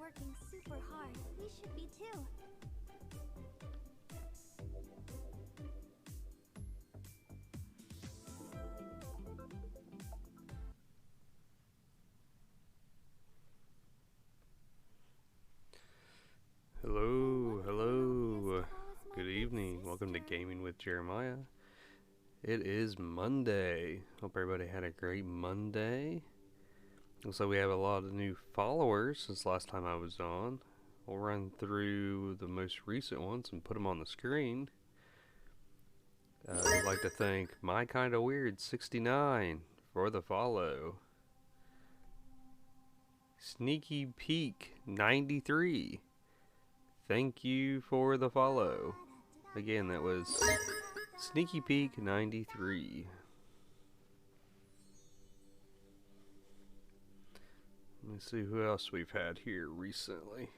working super hard. We should be too. Hello, hello. Good evening. Welcome to Gaming with Jeremiah. It is Monday. Hope everybody had a great Monday. Looks like we have a lot of new followers since last time I was on. We'll run through the most recent ones and put them on the screen. I'd like to thank My Kinda Weird 69 for the follow. Sneaky Peek 93. Thank you for the follow. Again, that was Sneaky Peek 93. Let me see who else we've had here recently.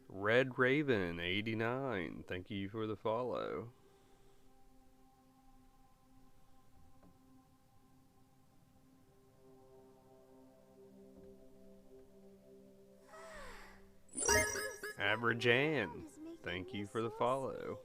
Red Raven 89. Thank you for the follow. Average Ann, thank you for the follow.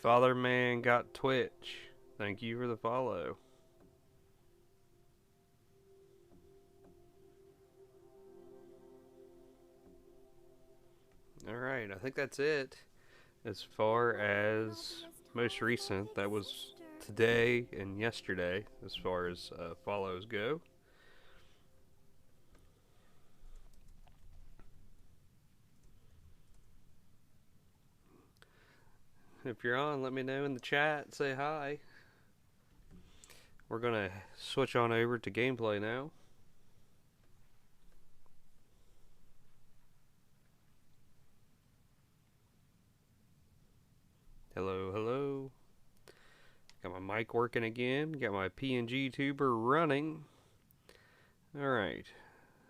Fatherman got Twitch, thank you for the follow. Alright, I think that's it. As far as most recent, that was today and yesterday, as far as follows go. If you're on, let me know in the chat, say hi. We're gonna switch on over to gameplay now. Hello, hello. Got my mic working again. Got my PNG tuber running. Alright.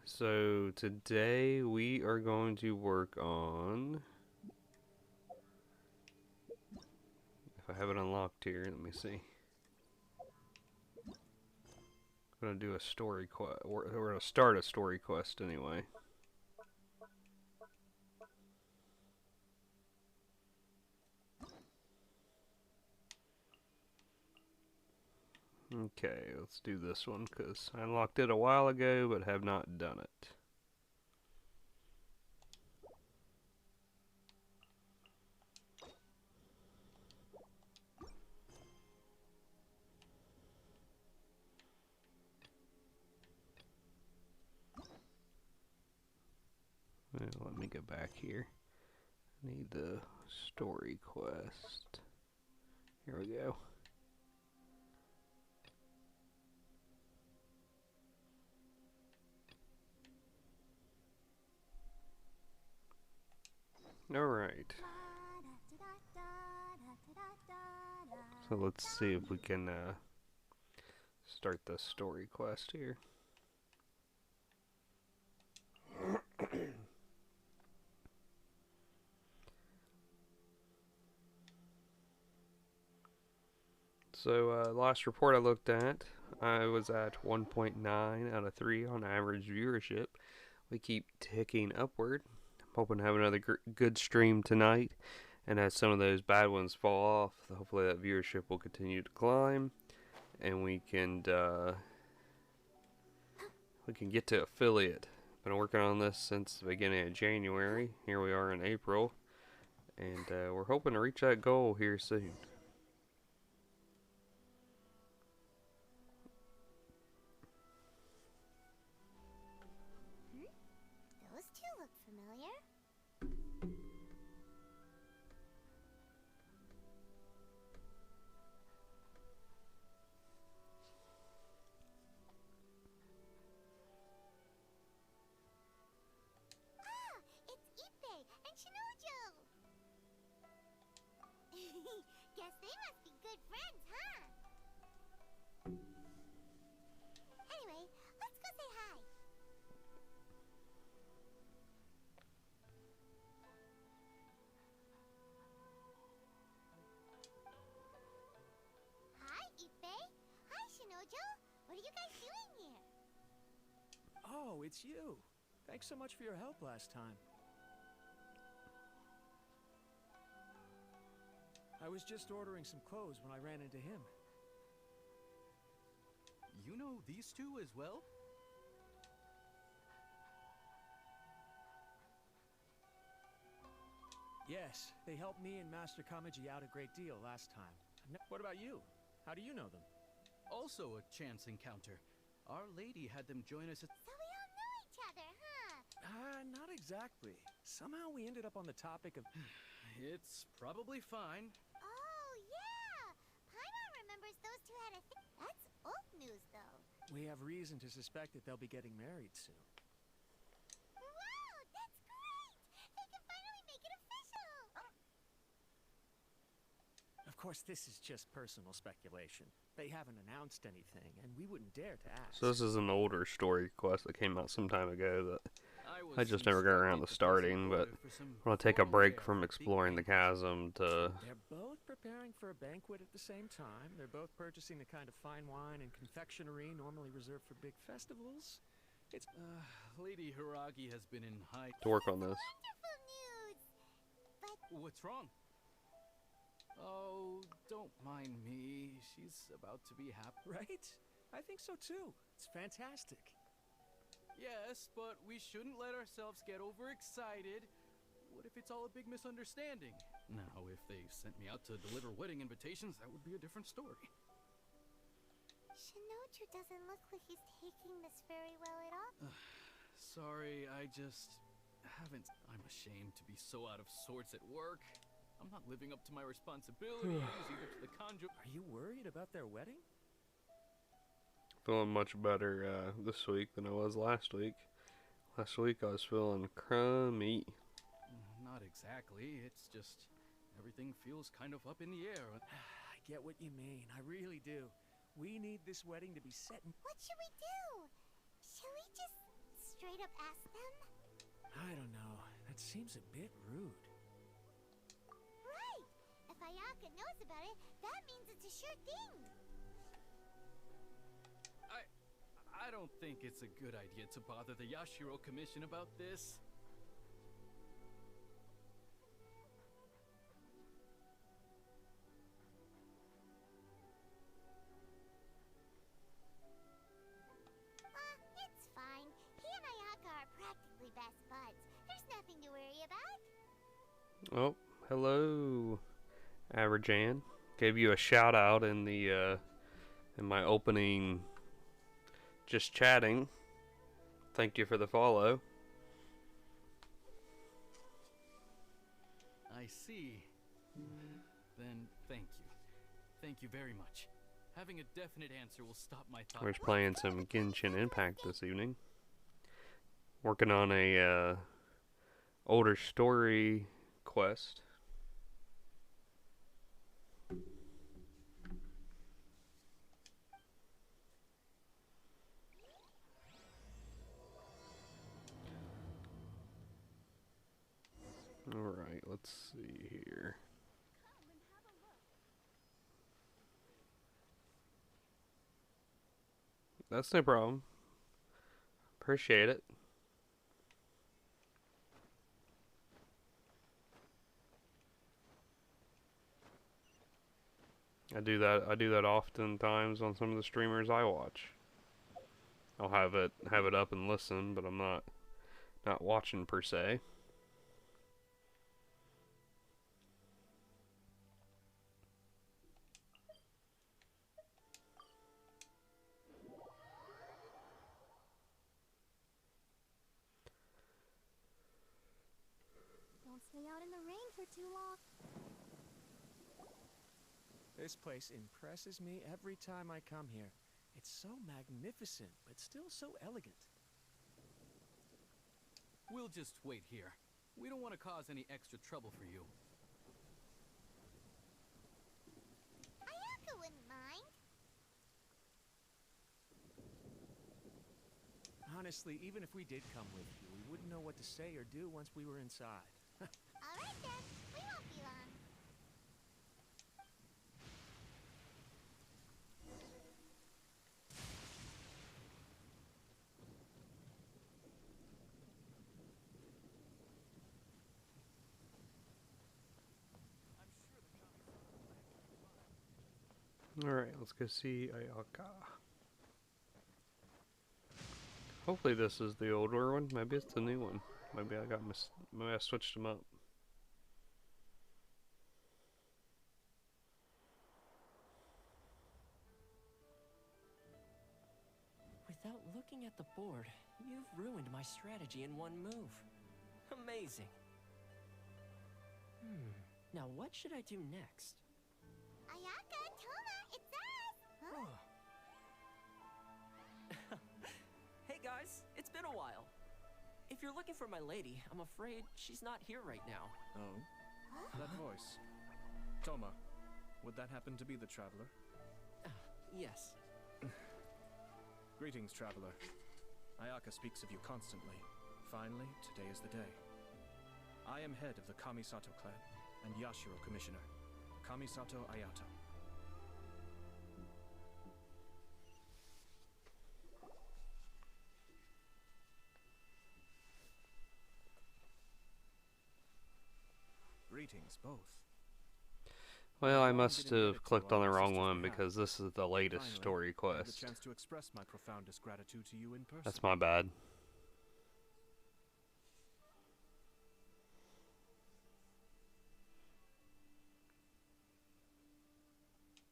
So today we are going to work on... If I have it unlocked here, let me see. I'm going to do a story quest. We're going to start a story quest anyway. Okay, let's do this one because I unlocked it a while ago but have not done it. Let me go back here. I need the story quest. Here we go. Alright. So let's see if we can start the story quest here. So last report I looked at, I was at 1.9 out of 3 on average viewership. We keep ticking upward. I'm hoping to have another good stream tonight, and as some of those bad ones fall off, hopefully that viewership will continue to climb, and we can get to affiliate. Been working on this since the beginning of January. Here we are in April, and we're hoping to reach that goal here soon. Those two look familiar. Ah, it's Ippei and Shinojo. What are you guys doing here? Oh, it's you. Thanks so much for your help last time. I was just ordering some clothes when I ran into him. You know these two as well? Yes, they helped me and Master Kamaji out a great deal last time. What about you? How do you know them? Also a chance encounter. Our lady had them join us at... So we all know each other, huh? Not exactly. Somehow we ended up on the topic of... It's probably fine. Oh, yeah! Paimon remembers those two had a thing. That's old news, though. We have reason to suspect that they'll be getting married soon. Wow, that's great! They can finally make it official! Of course, this is just personal speculation. They haven't announced anything, and we wouldn't dare to ask. So this is an older story quest that came out some time ago that I was just never got around to starting, but I want to take a break from exploring the chasm to... They're both preparing for a banquet at the same time. They're both purchasing the kind of fine wine and confectionery normally reserved for big festivals. It's... Lady Hiragi has been in high... to work on this. Wonderful news! But What's wrong? Oh, don't mind me. She's about to be happy. Right? I think so too. It's fantastic. Yes, but we shouldn't let ourselves get overexcited. What if it's all a big misunderstanding? Now, if they sent me out to deliver wedding invitations, that would be a different story. Shinoju doesn't look like he's taking this very well at all. Sorry, I just haven't... I'm ashamed to be so out of sorts at work. I'm not living up to my responsibilities, either to the conjugal... Are you worried about their wedding? Feeling much better this week than I was last week. Last week I was feeling crummy. Not exactly. It's just everything feels kind of up in the air. I get what you mean. I really do. We need this wedding to be set in... What should we do? Shall we just straight up ask them? I don't know. That seems a bit rude. Right! If Ayaka knows about it, that means it's a sure thing. I don't think it's a good idea to bother the Yashiro Commission about this. It's fine. He and Ayaka are practically best buds. There's nothing to worry about. Oh, hello, Averjan. Gave you a shout out in the in my opening. Just chatting. Thank you for the follow. I see. Then thank you. Thank you very much. Having a definite answer will stop my thoughts. We're just playing some Genshin Impact this evening. Working on a older story quest. Alright, let's see here. That's no problem. Appreciate it. I do that oftentimes on some of the streamers I watch. I'll have it up and listen, but I'm not watching per se. Don't stay out in the rain for too long. This place impresses me every time I come here. It's so magnificent, but still so elegant. We'll just wait here. We don't want to cause any extra trouble for you. Ayaka wouldn't mind. Honestly, even if we did come with you, we wouldn't know what to say or do once we were inside. Alright then, we won't be long. Alright, let's go see Ayaka. Hopefully this is the older one. Maybe it's the new one. Maybe maybe I switched them up. Without looking at the board, you've ruined my strategy in one move. Amazing. Now what should I do next? Ayaka, Toma, it's us! Huh? Hey guys, it's been a while. If you're looking for my lady, I'm afraid she's not here right now. Oh? That voice. Toma, would that happen to be the traveler? Yes. Greetings, traveler. Ayaka speaks of you constantly. Finally, today is the day. I am head of the Kamisato clan and Yashiro commissioner, Kamisato Ayato. Greetings, both. Well, I must have clicked on the wrong one because this is the latest story I have the quest. chance to express my profoundest gratitude to you in person. That's my bad.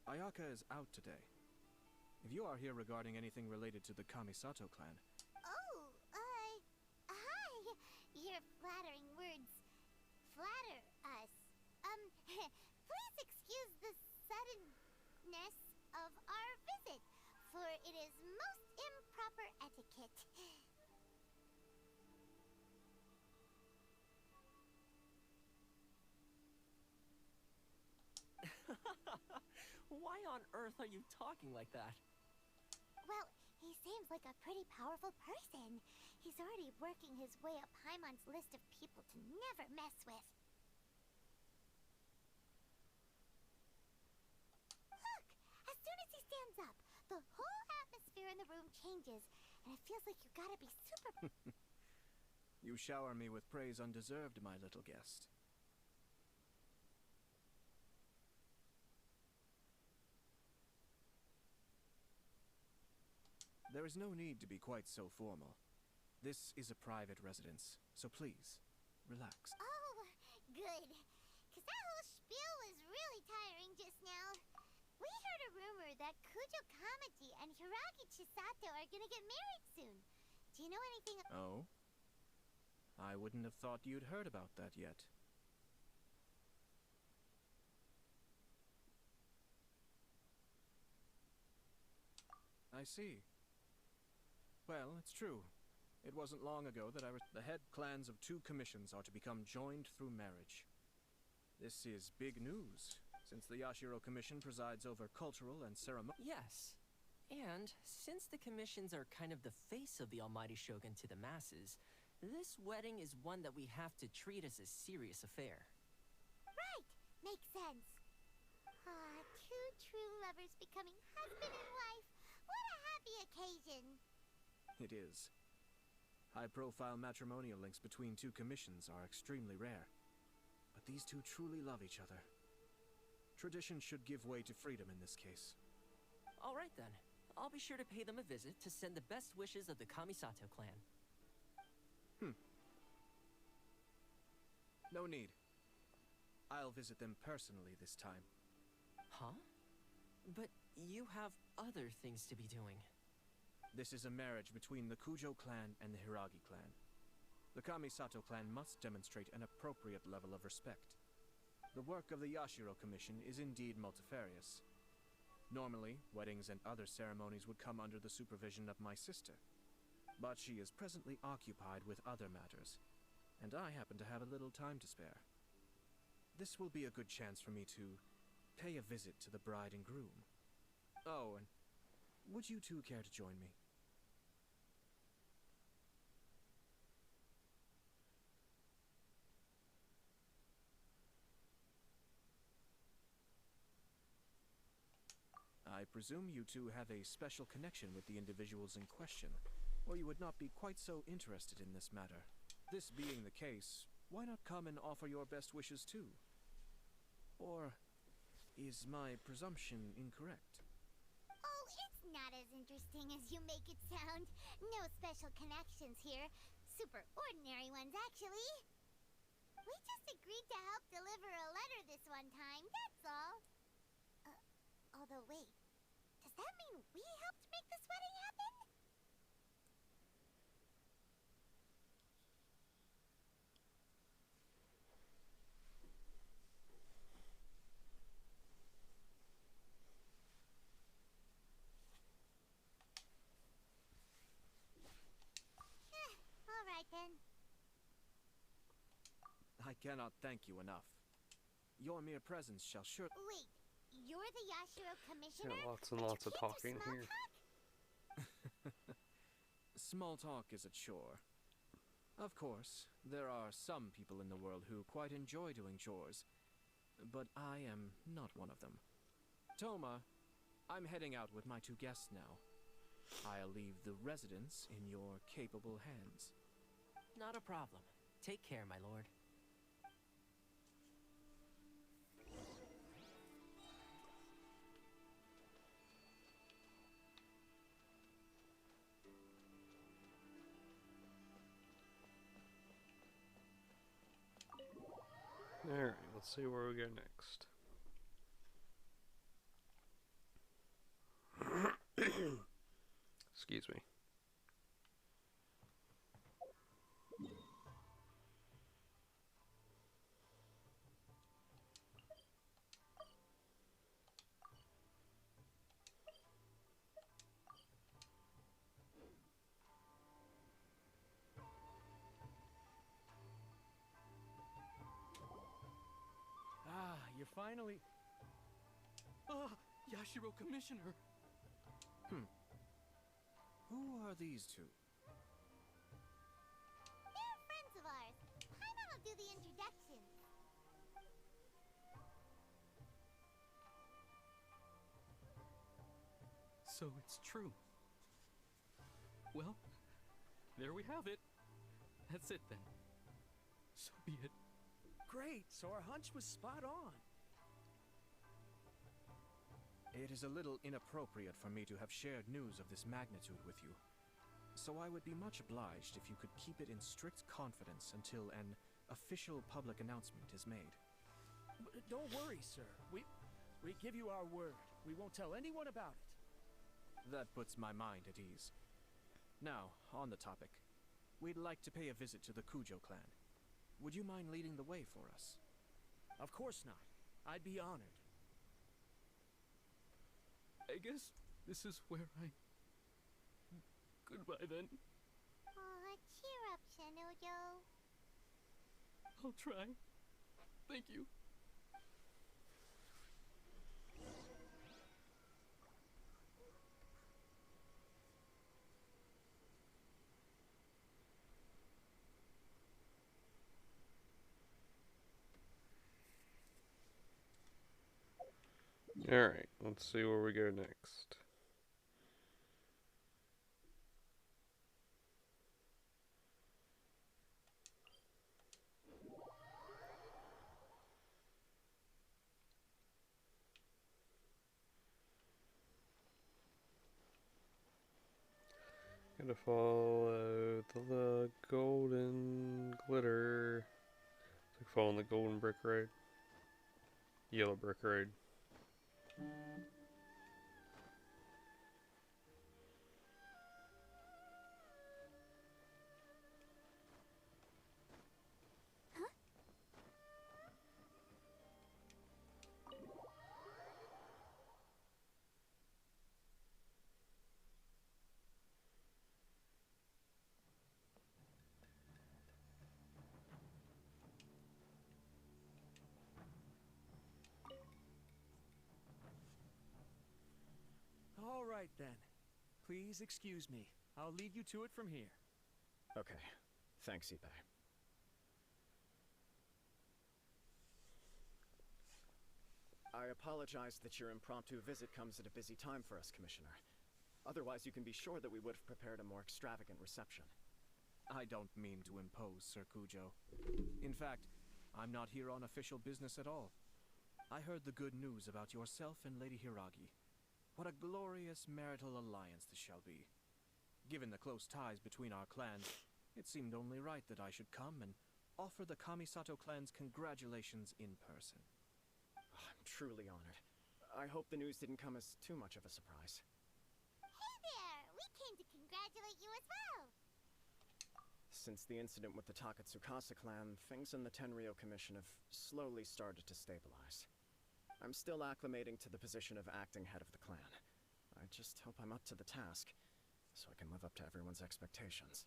Ayaka is out today. If you are here regarding anything related to the Kamisato clan, Oh, hi. Your flattering words flatter us. Please excuse the suddenness of our visit, for it is most improper etiquette. Why on earth are you talking like that? Well, he seems like a pretty powerful person. He's already working his way up Paimon's list of people to never mess with. Look! As soon as he stands up, the whole atmosphere in the room changes, and it feels like you gotta be super... you shower me with praise undeserved, my little guest. There is no need to be quite so formal. This is a private residence, so please, relax. Oh, good. Because that whole spiel was really tiring just now. We heard a rumor that Kujo Kamaji and Hiragi Chisato are gonna get married soon. Do you know anything? Oh? I wouldn't have thought you'd heard about that yet. I see. Well, it's true. It wasn't long ago that the head clans of 2 commissions are to become joined through marriage. This is big news, since the Yashiro Commission presides over cultural and ceremonial... Yes. And since the commissions are kind of the face of the almighty shogun to the masses, this wedding is one that we have to treat as a serious affair. Right. Makes sense. Ah, 2 true lovers becoming husband and wife. What a happy occasion. It is. High-profile matrimonial links between 2 commissions are extremely rare. But these 2 truly love each other. Tradition should give way to freedom in this case. All right then. I'll be sure to pay them a visit to send the best wishes of the Kamisato clan. No need. I'll visit them personally this time. Huh? But you have other things to be doing. This is a marriage between the Kujo clan and the Hiragi clan. The Kamisato clan must demonstrate an appropriate level of respect. The work of the Yashiro Commission is indeed multifarious. Normally, weddings and other ceremonies would come under the supervision of my sister. But she is presently occupied with other matters, and I happen to have a little time to spare. This will be a good chance for me to pay a visit to the bride and groom. Oh, and would you 2 care to join me? I presume you 2 have a special connection with the individuals in question, or you would not be quite so interested in this matter. This being the case, why not come and offer your best wishes too? Or Is my presumption incorrect? Oh, it's not as interesting as you make it sound. No special connections here. Super ordinary ones, actually. We just agreed to help deliver a letter this one time, that's all. Although, wait. Does that mean we helped make this wedding happen? All right, then. I cannot thank you enough. Your mere presence shall sure. Wait, you're the Yashiro commissioner? Yeah, lots and But lots you of can't do talking small here. talk? Small talk is a chore. Of course, there are some people in the world who quite enjoy doing chores, but I am not one of them. Toma, I'm heading out with my 2 guests now. I'll leave the residence in your capable hands. Not a problem. Take care, my lord. Alright, let's see where we go next. Excuse me. Ah, you're finally... Ah, Yashiro Commissioner! Who are these 2? They're friends of ours. Paimon will do the introduction. So it's true. Well, there we have it. That's it then. So be it. Great, so our hunch was spot on. It is a little inappropriate for me to have shared news of this magnitude with you. So I would be much obliged if you could keep it in strict confidence until an official public announcement is made. Don't worry, sir. We give you our word. We won't tell anyone about it. That puts my mind at ease. Now, on the topic. We'd like to pay a visit to the Kujo clan. Would you mind leading the way for us? Of course not. I'd be honored. I guess this is where I... Goodbye then. Aw, cheer up, Shanojo. I'll try. Thank you. Alright, let's see where we go next. Gotta follow the golden glitter. It's like following the golden brick road. Yellow brick road. All right, then. Please excuse me. I'll lead you to it from here. Okay. Thanks, Ippei. I apologize that your impromptu visit comes at a busy time for us, Commissioner. Otherwise, you can be sure that we would have prepared a more extravagant reception. I don't mean to impose, Sir Kujo. In fact, I'm not here on official business at all. I heard the good news about yourself and Lady Hiragi. What a glorious marital alliance this shall be. Given the close ties between our clans, it seemed only right that I should come and offer the Kamisato clan's congratulations in person. I'm truly honored. I hope the news didn't come as too much of a surprise. Hey there! We came to congratulate you as well! Since the incident with the Takatsukasa clan, things in the Tenryou Commission have slowly started to stabilize. I'm still acclimating to the position of acting head of the clan. I just hope I'm up to the task, so I can live up to everyone's expectations.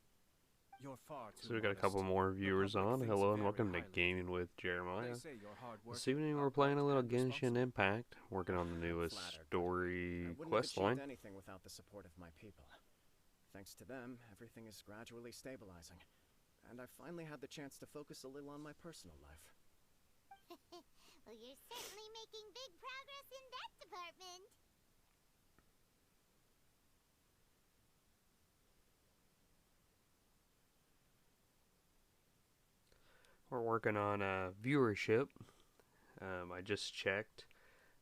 You're far too So we got a modest. couple more viewers The public on. thinks Hello and very welcome to highly of Gaming you. with Jeremiah. They say you're hardworking, This evening we're playing a little upright, and Genshin responsible. Impact, working on the newest Flattered, but story I wouldn't quest have achieved line. anything without the support of my people. Thanks to them, everything is gradually stabilizing, and I've finally had the chance to focus a little on my personal life. Well, you're certainly making big progress in that department. We're working on viewership. I just checked.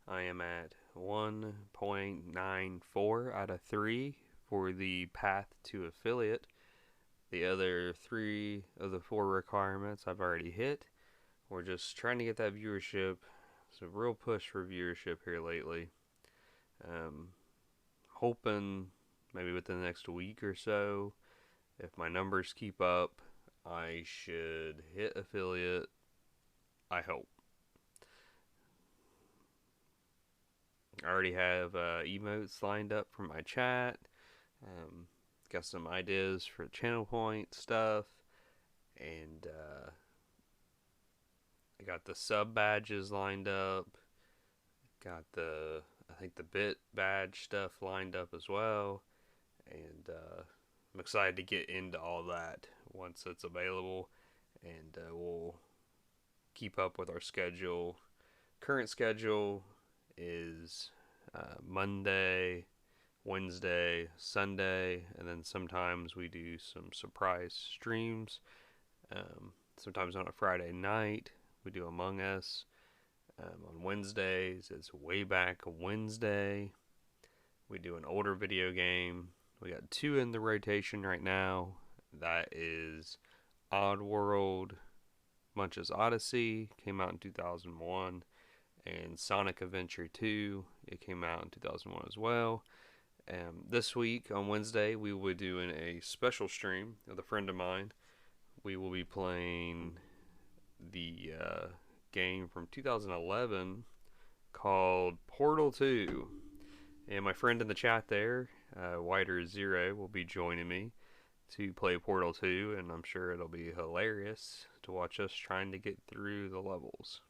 I am at 1.94 out of 3 for the path to affiliate. The other 3 of the 4 requirements I've already hit. We're just trying to get that viewership. It's a real push for viewership here lately. Hoping maybe within the next week or so, if my numbers keep up, I should hit affiliate. I hope. I already have emotes lined up for my chat. Got some ideas for channel point stuff. And I got the sub badges lined up. Got I think the bit badge stuff lined up as well. And I'm excited to get into all that once it's available. And we'll keep up with our schedule. Current schedule is Monday, Wednesday, Sunday, and then sometimes we do some surprise streams. Sometimes on a Friday night we do Among Us. On Wednesdays it's Way Back Wednesday. We do an older video game. We got 2 in the rotation right now. That is Oddworld, Munch's Odyssey, came out in 2001, and Sonic Adventure 2, it came out in 2001 as well. This week on Wednesday we will be doing a special stream with a friend of mine. We will be playing the game from 2011 called Portal 2. And my friend in the chat there, Wider0, will be joining me to play Portal 2, and I'm sure it'll be hilarious to watch us trying to get through the levels.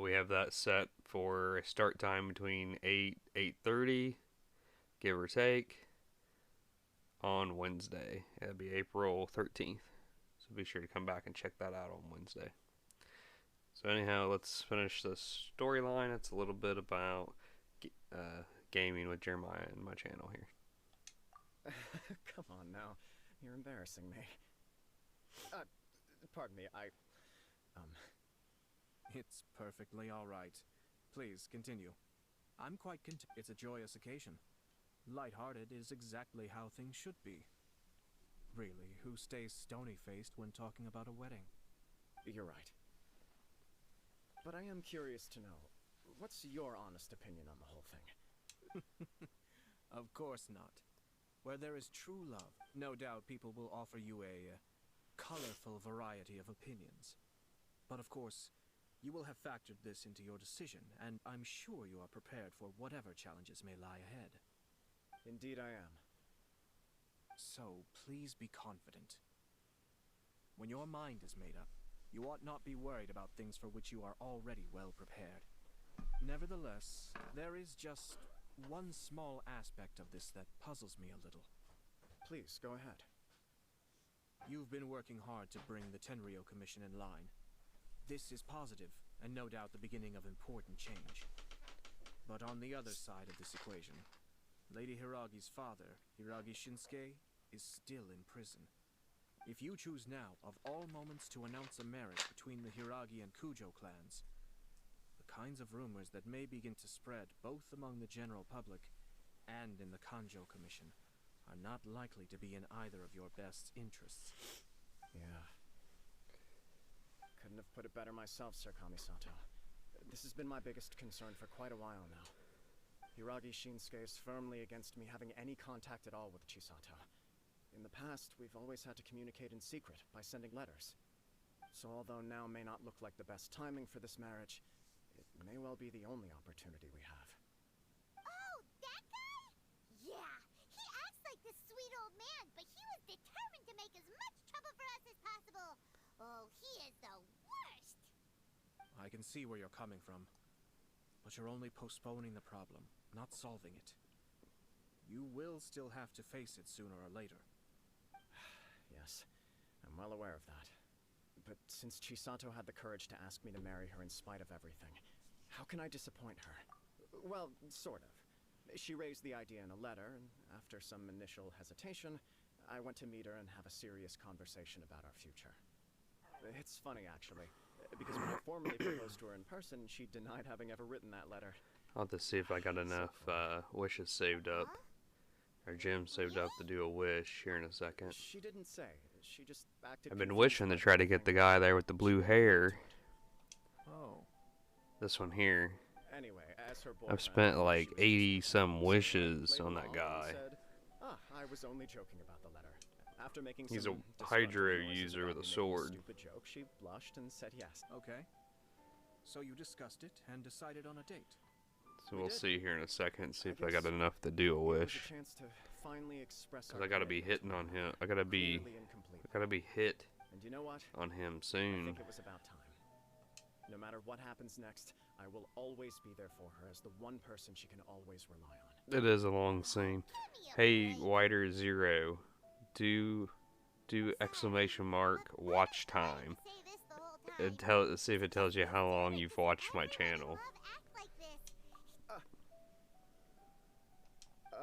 We have that set for a start time between 8:30, give or take, on Wednesday. It'll be April 13th. So be sure to come back and check that out on Wednesday. So anyhow, let's finish the storyline. It's a little bit about gaming with Jeremiah and my channel here. Come on now, you're embarrassing me. Pardon me, It's perfectly all right. Please, continue. I'm quite content. It's a joyous occasion. Light-hearted is exactly how things should be. Really, who stays stony-faced when talking about a wedding? You're right. But I am curious to know, what's your honest opinion on the whole thing? Of course not. Where there is true love, no doubt people will offer you a colorful variety of opinions. But of course, you will have factored this into your decision, and I'm sure you are prepared for whatever challenges may lie ahead. Indeed I am. So, please be confident. When your mind is made up, you ought not be worried about things for which you are already well prepared. Nevertheless, there is just one small aspect of this that puzzles me a little. Please, go ahead. You've been working hard to bring the Tenryou Commission in line. This is positive, and no doubt the beginning of important change. But on the other side of this equation, Lady Hiragi's father, Hiragi Shinsuke, is still in prison. If you choose now, of all moments, to announce a marriage between the Hiragi and Kujo clans, the kinds of rumors that may begin to spread both among the general public and in the Kanjo Commission are not likely to be in either of your best interests. Yeah. Couldn't have put it better myself, Sir Kamisato. This has been my biggest concern for quite a while now. Hiragi Shinsuke is firmly against me having any contact at all with Chisato. In the past, we've always had to communicate in secret by sending letters. So although now may not look like the best timing for this marriage, it may well be the only opportunity we have. Oh, that guy? Yeah, he acts like this sweet old man, but he was determined to make as much trouble for us as possible. Oh, he is the worst. I can see where you're coming from, but you're only postponing the problem, not solving it. You will still have to face it sooner or later. Yes, I'm well aware of that. But since Chisato had the courage to ask me to marry her in spite of everything, how can I disappoint her? Well, sort of. She raised the idea in a letter, and after some initial hesitation, I went to meet her and have a serious conversation about our future. It's funny, actually, because when I formally proposed to her in person, she denied having ever written that letter. I'll have to see if I got enough wishes saved up. Or gems saved up to do a wish here in a second. She didn't say. She just acted. I've been wishing to try to get the guy there with the blue hair. Oh. This one here. Anyway, as her I've spent like 80 some wishes on that guy. I was only joking about the letter. After making He's some a Hydro disgruntled noises user about with a me making sword. Stupid joke, she blushed and said yes. Okay. So you discussed it and decided on a date. So we'll see here in a second, see if I got enough to do a wish. Cause I gotta be hitting on him. I gotta be hit And you know what? on him I soon. think it was about time. No matter what happens next, I will always be there for her as the one person she can always rely on. It is a long scene. Hey, Whiter Zero, do exclamation mark watch time. See if it tells you how long you've watched my channel.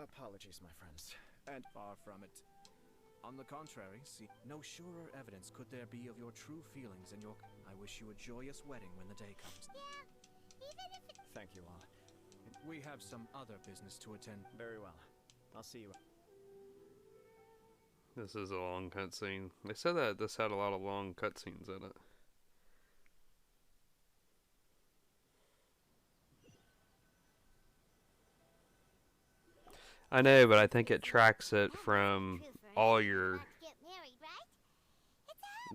Apologies, my friends. And far from it. On the contrary, see, no surer evidence could there be of your true feelings and your... I wish you a joyous wedding when the day comes. Yeah, even if it... Thank you all. We have some other business to attend. Very well. I'll see you. This is a long cutscene. They said that this had a lot of long cutscenes in it. I know, but I think it tracks it from all your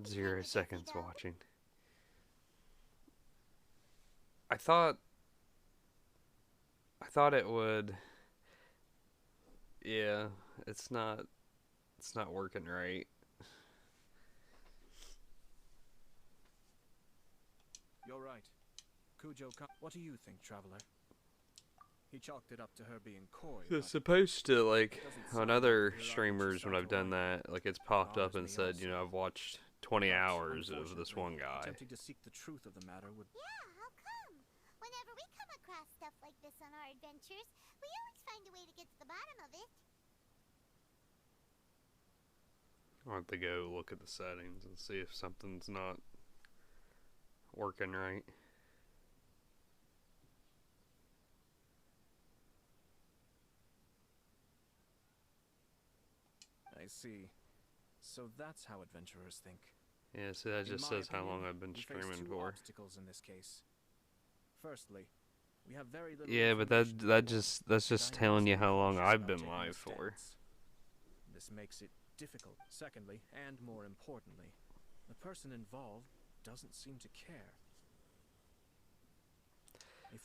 0 seconds watching. I thought it would. Yeah, it's not working right. You're right. What do you think, traveler? He chalked it up to her being coy. It's supposed to, like, on other streamers when I've done that, like, it's popped up and said, you know, I've watched 20 hours of this one guy. Attempting to seek the truth of the matter would... Yeah, how come? Whenever we come across stuff like this on our adventures, we always find a way to get to the bottom of it. I'll have to go look at the settings and see if something's not working right. I see. So that's how adventurers think. Yeah, see, that just says how long I've been streaming for. Obstacles in this case. Firstly, we have very little. Yeah, but that's just telling you how long I've been live for. This makes it difficult. Secondly, and more importantly, the person involved doesn't seem to care.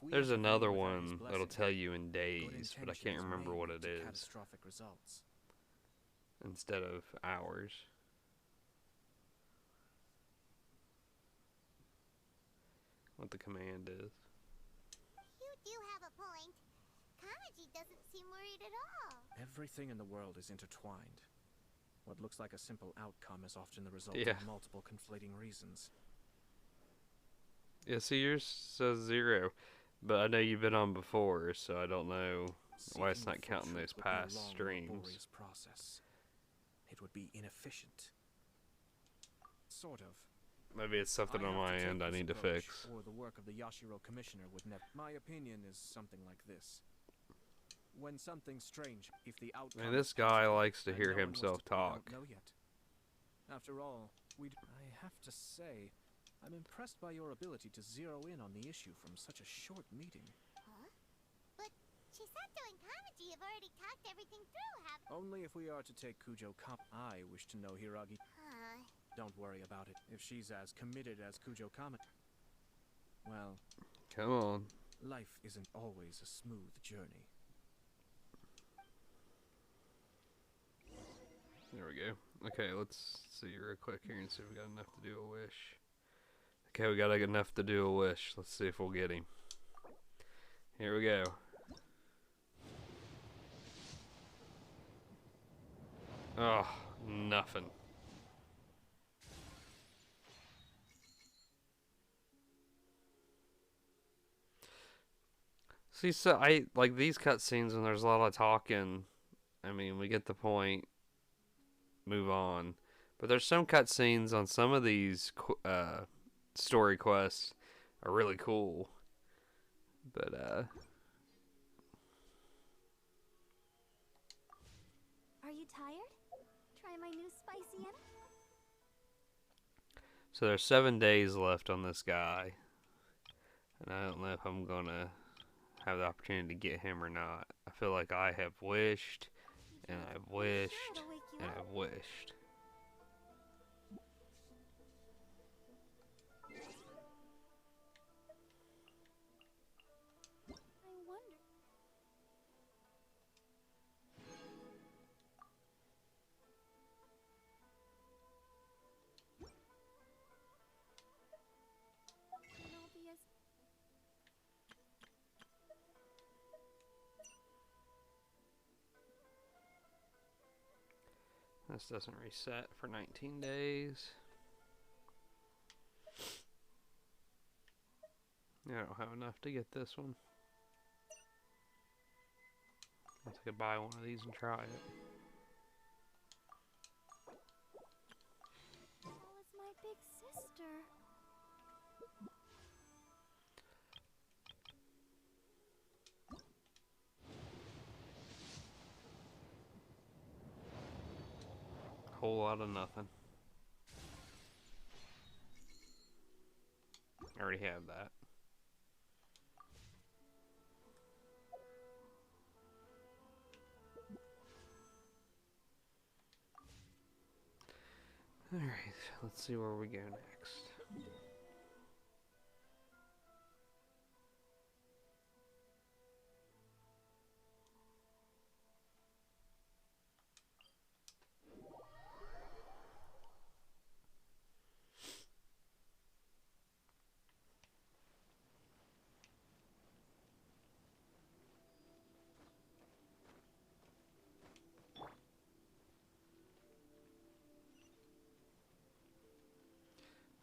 There's another one that'll tell you in days, but I can't remember what it is. Catastrophic results. Instead of hours. What the command is. You do have a point. Kamaji doesn't seem worried at all. Everything in the world is intertwined. What looks like a simple outcome is often the result Yeah. of multiple conflating reasons. Yeah, see, yours says 0, but I know you've been on before, so I don't know why it's not counting those past streams. Process. It would be inefficient. sort of. Maybe it's something I on have my take end I this need to approach, fix. Or the work of the Yashiro Commissioner would never. My opinion is something like this. When something strange, if the outcome. Man, this is guy positive, likes to and hear no one himself wants to, we talk. don't know yet. After all, I have to say, I'm impressed by your ability to zero in on the issue from such a short meeting. Huh? But Chisato and Kamaji have already talked everything through, haven't Only if we are to take Kujo I wish to know Hiragi. Huh. Don't worry about it. If she's as committed as Kujo Kama, well, Come on. life isn't always a smooth journey. There we go. Okay, let's see real quick here and see if we got enough to do a wish. Okay, we got enough to do a wish. Let's see if we'll get him. Here we go. Oh, nothing. See, so I like these cutscenes when there's a lot of talking. I mean, we get the point. Move on. But there's some cutscenes on some of these story quests are really cool. But Are you tired? Try my new spicy edible? so there's 7 days left on this guy. And I don't know if I'm gonna have the opportunity to get him or not. I feel like I have wished and I've wished and I've wished. I wonder. Can all be as This doesn't reset for 19 days. Yeah, I don't have enough to get this one. I think I could buy one of these and try it. tall as my big sister? Whole lot of nothing. I already have that. Alright, let's see where we go next.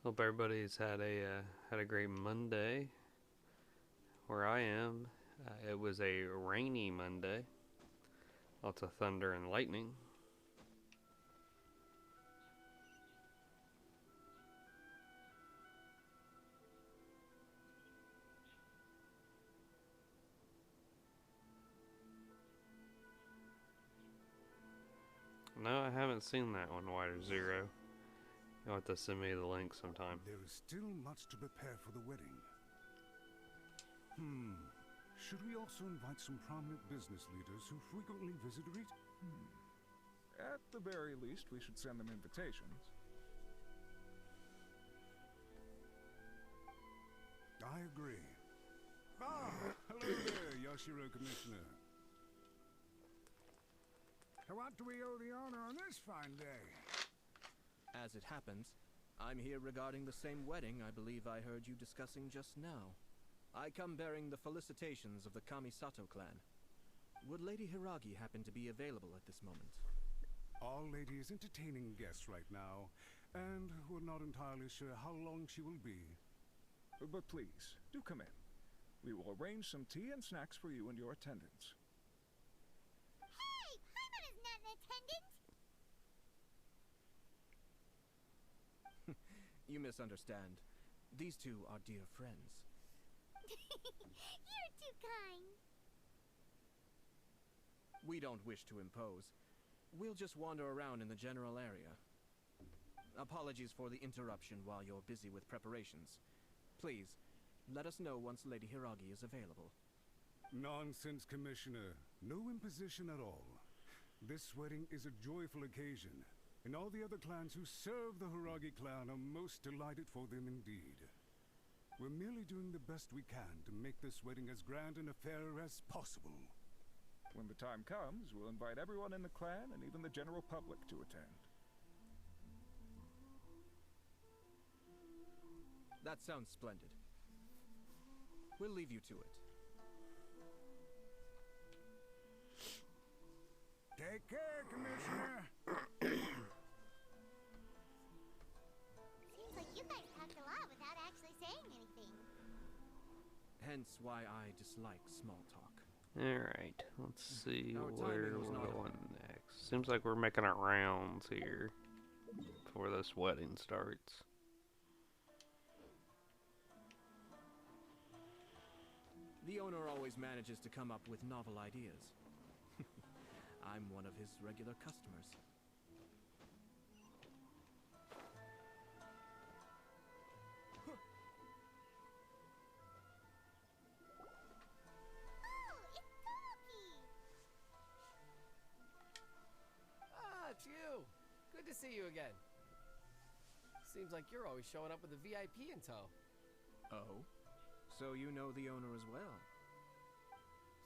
Hope everybody's had a great Monday. Where I am, it was a rainy Monday. Lots of thunder and lightning. No, I haven't seen that one, Wider Zero. You'll have to send me the link sometime. There is still much to prepare for the wedding. Should we also invite some prominent business leaders who frequently visit Rita? At the very least, we should send them invitations. I agree. Hello there, Yashiro Commissioner. To what do we owe the honor on this fine day? As it happens, I'm here regarding the same wedding I believe I heard you discussing just now. I come bearing the felicitations of the Kamisato clan. Would Lady Hiragi happen to be available at this moment? Our lady is entertaining guests right now, and we're not entirely sure how long she will be. But please, do come in. We will arrange some tea and snacks for you and your attendants. Hey, Paimon is not an attendant. You misunderstand. These two are dear friends. You're too kind. We don't wish to impose. We'll just wander around in the general area. Apologies for the interruption while you're busy with preparations. Please, let us know once Lady Hiragi is available. Nonsense, Commissioner. No imposition at all. This wedding is a joyful occasion, and all the other clans who serve the Hiragi clan are most delighted for them indeed. We're merely doing the best we can to make this wedding as grand an affair as possible. When the time comes, we'll invite everyone in the clan and even the general public to attend. That sounds splendid. We'll leave you to it. Take care, Commissioner. Seems like you guys talked a lot without actually saying anything. Hence why I dislike small talk. Alright, let's see Our where timing was we're not going next. Seems like we're making our rounds here before this wedding starts. The owner always manages to come up with novel ideas. I'm one of his regular customers. Oh, it's Toki! Ah, it's you. Good to see you again. Seems like you're always showing up with a VIP in tow. Oh? So you know the owner as well?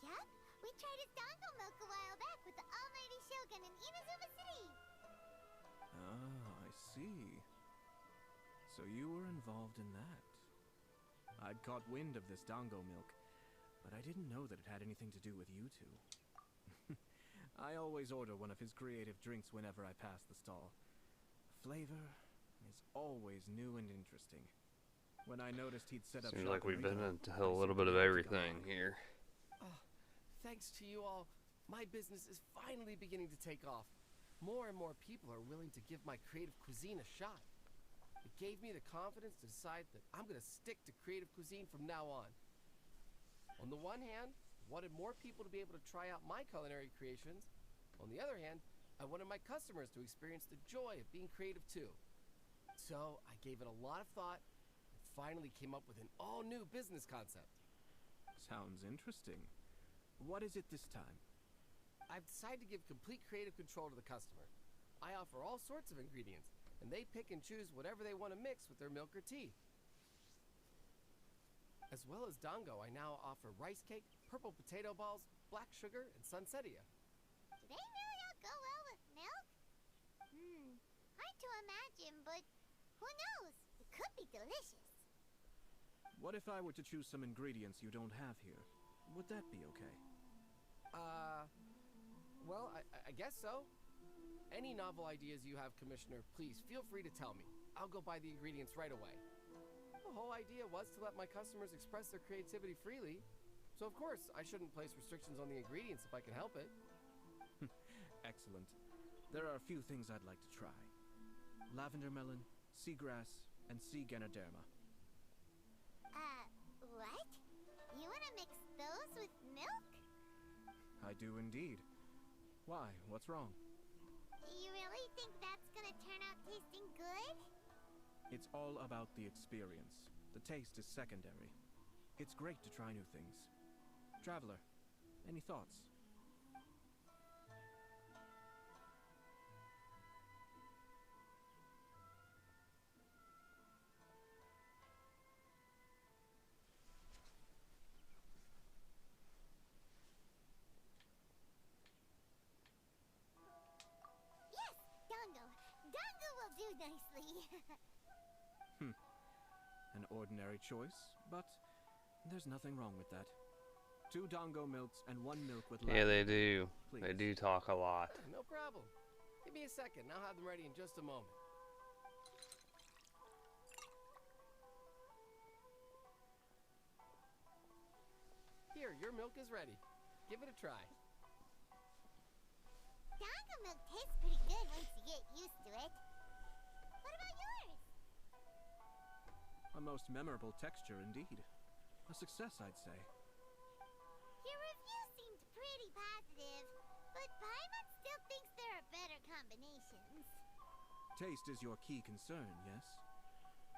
Yep, we tried his dango milk a while back with the almighty Shogun in Inazuma City. Ah, I see. So you were involved in that. I'd caught wind of this dango milk, but I didn't know that it had anything to do with you two. I always order one of his creative drinks whenever I pass the stall. Flavor is always new and interesting. When I noticed he'd set up Seems shop like we've in been Rio, into I a little bit of simply had to everything go. here. Oh, thanks to you all, my business is finally beginning to take off. More and more people are willing to give my creative cuisine a shot. It gave me the confidence to decide that I'm going to stick to creative cuisine from now on. On the one hand, I wanted more people to be able to try out my culinary creations. On the other hand, I wanted my customers to experience the joy of being creative too. So I gave it a lot of thought and finally came up with an all-new business concept. Sounds interesting. What is it this time? I've decided to give complete creative control to the customer. I offer all sorts of ingredients, and they pick and choose whatever they want to mix with their milk or tea. As well as dango, I now offer rice cake, purple potato balls, black sugar, and sunsettia. Do they really all go well with milk? Hard to imagine, but who knows? It could be delicious. What if I were to choose some ingredients you don't have here? Would that be okay? Well, I guess so. Any novel ideas you have, Commissioner, please feel free to tell me. I'll go buy the ingredients right away. The whole idea was to let my customers express their creativity freely. So of course, I shouldn't place restrictions on the ingredients if I can help it. Excellent. There are a few things I'd like to try. Lavender melon, seagrass, and sea ganoderma. What? You wanna mix those with milk? I do indeed. Why? What's wrong? You really think that's gonna turn out tasting good? It's all about the experience. The taste is secondary. It's great to try new things. Traveler, any thoughts? Yes, dango. Dango will do nicely. An ordinary choice, but there's nothing wrong with that. 2 dango milks and 1 milk with Yeah, they lavender. do. Please. They do talk a lot. No problem. Give me a second. I'll have them ready in just a moment. Here, your milk is ready. Give it a try. Dango milk tastes pretty good once you get used to it. What about yours? A most memorable texture indeed. A success, I'd say. Your review seemed pretty positive, but Paimon still thinks there are better combinations. Taste is your key concern, yes?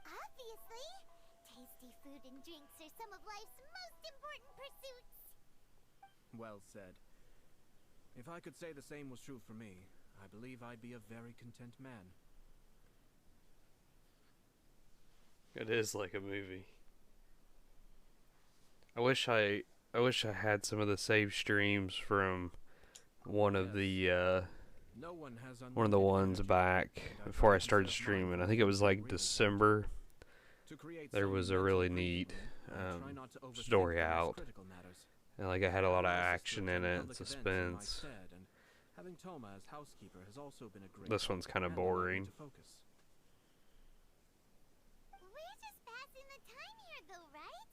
Obviously. Tasty food and drinks are some of life's most important pursuits. Well said. If I could say the same was true for me, I believe I'd be a very content man. It is like a movie. I wish I had some of the saved streams from one of the No one has one of the ones back before I started streaming. I think it was like December. There was a really neat story out, and like I had a lot of action in it, suspense. Having Toma as housekeeper has also been a great This one's kind of boring. We're just passing the time here though, right?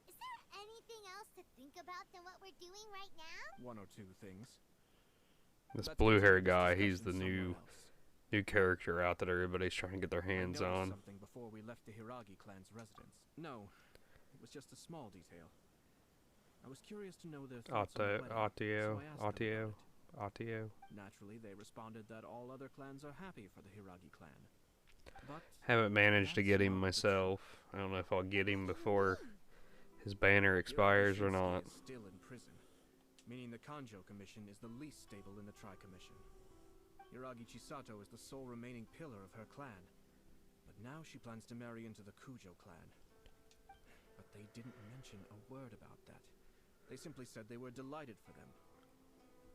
Is there anything else to think about than what we're doing right now? One or two things. This blue-haired guy, he's the new character out that everybody's trying to get their hands on. Something before we left the Hiragi clan's residence. No, it was just a small detail. I was curious to know their thoughts on the wedding, so I asked them about it. Naturally, they responded that all other clans are happy for the Hiragi clan. But haven't managed to get him myself. I don't know if I'll get him before his banner expires or not. Is still in prison, meaning the Kanjo Commission is the least stable in the Tri-Commission. Hiragi Chisato is the sole remaining pillar of her clan, but now she plans to marry into the Kujo clan. But they didn't mention a word about that. They simply said they were delighted for them.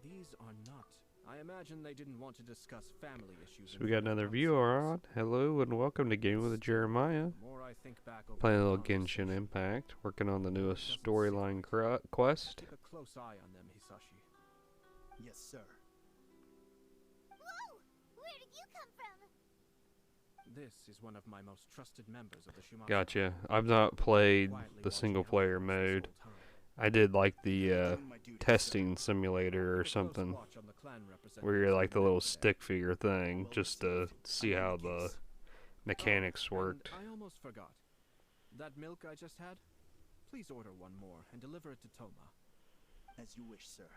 These are not. I imagine they didn't want to discuss family issues. So we got another viewer on. Hello and welcome to Game with Jeremiah. Playing a little Genshin Impact, working on the newest storyline quest. Keep a close eye on them, Hisashi. Yes, sir. Whoa! Where did you come from? This is one of my most trusted members of the Shumatsu. Gotcha. I've not played the single player mode. I did like the testing simulator or something, where you're like the little stick figure thing, just to see how the mechanics worked. I almost forgot. That milk I just had? Please order one more and deliver it to Toma. As you wish, sir.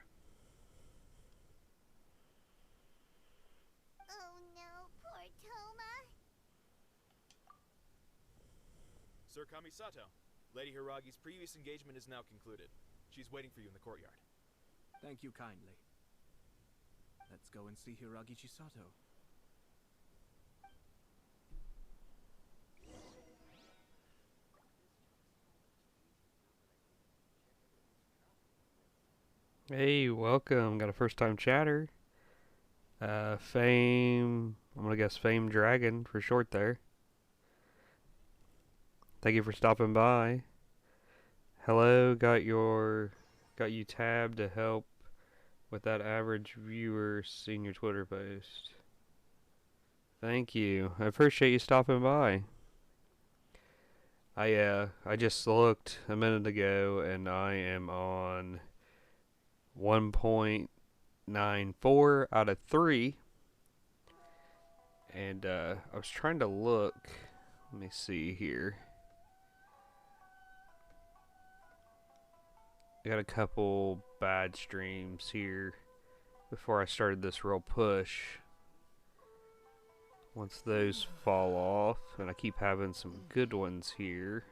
Oh no, poor Toma. Sir Kamisato, Lady Hiragi's previous engagement is now concluded. She's waiting for you in the courtyard. Thank you kindly. Let's go and see Hiragi Chisato. Hey, welcome. Got a first time chatter. Fame, I'm gonna guess Fame Dragon for short there. Thank you for stopping by. Hello, got you tabbed to help with that average viewer senior Twitter post. Thank you. I appreciate you stopping by. I just looked a minute ago and I am on 1.94 out of 3. And I was trying to look. Let me see here. I got a couple bad streams here before I started this real push. Once those fall off, and I keep having some good ones here,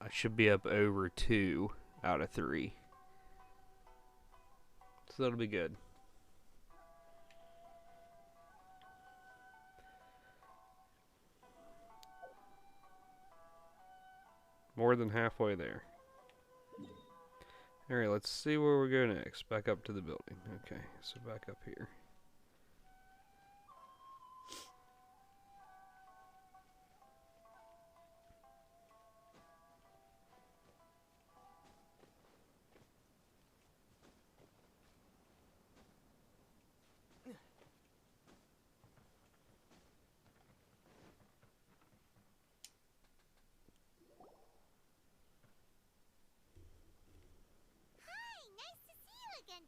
I should be up over 2 out of 3. So that'll be good. More than halfway there. Alright, let's see where we go next. Back up to the building. Okay, so back up here.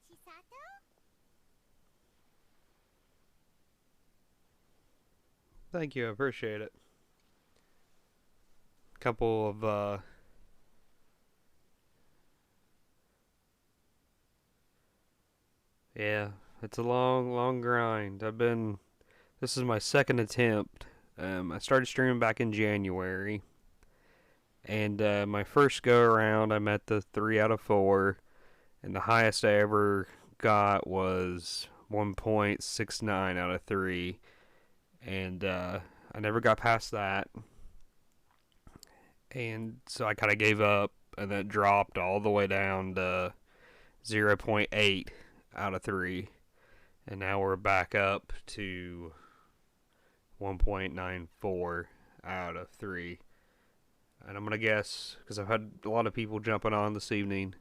Chisato? Thank you, I appreciate it. couple of yeah, it's a long grind. This is my second attempt. I started streaming back in January, and my first go around, I met the 3 out of 4, and the highest I ever got was 1.69 out of 3, and I never got past that, and so I kind of gave up, and then dropped all the way down to 0.8 out of 3, and now we're back up to 1.94 out of 3. And I'm going to guess, because I've had a lot of people jumping on this evening,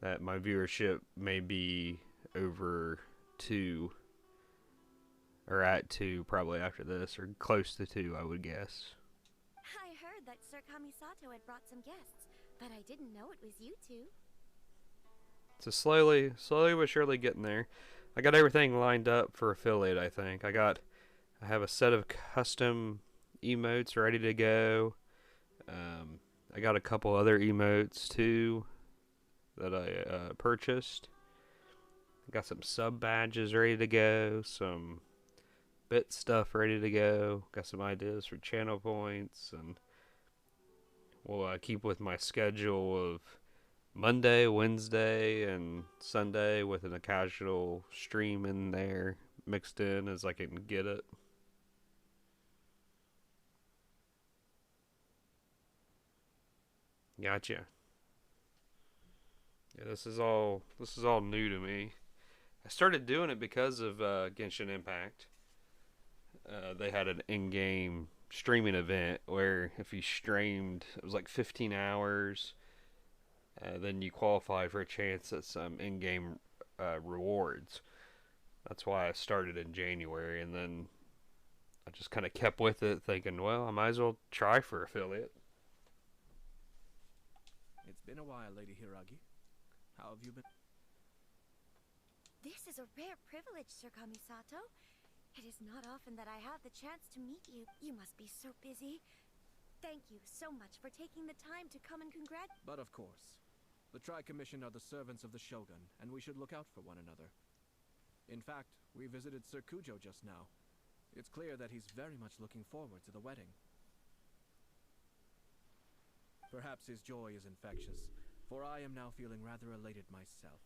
that my viewership may be over 2, or at 2 probably after this, or close to 2, I would guess. I heard that Sir Kamisato had brought some guests, but I didn't know it was you two. So slowly but surely getting there. I got everything lined up for affiliate, I think. I have a set of custom emotes ready to go. I got a couple other emotes too that I purchased. Got some sub badges ready to go, some bit stuff ready to go. Got some ideas for channel points, and we'll keep with my schedule of Monday, Wednesday, and Sunday with an occasional stream in there mixed in as I can get it. Gotcha. Yeah, this is all new to me. I started doing it because of Genshin Impact. They had an in-game streaming event where if you streamed, it was like 15 hours. Then you qualify for a chance at some in-game rewards. That's why I started in January, and then I just kind of kept with it, thinking, well, I might as well try for affiliate. It's been a while, Lady Hiragi. How have you been? This is a rare privilege, Sir Kamisato. It is not often that I have the chance to meet you. You must be so busy. Thank you so much for taking the time to come and congratulate. But of course. The Tri-Commission are the servants of the Shogun, and we should look out for one another. In fact, we visited Sir Kujo just now. It's clear that he's very much looking forward to the wedding. Perhaps his joy is infectious, for I am now feeling rather elated myself.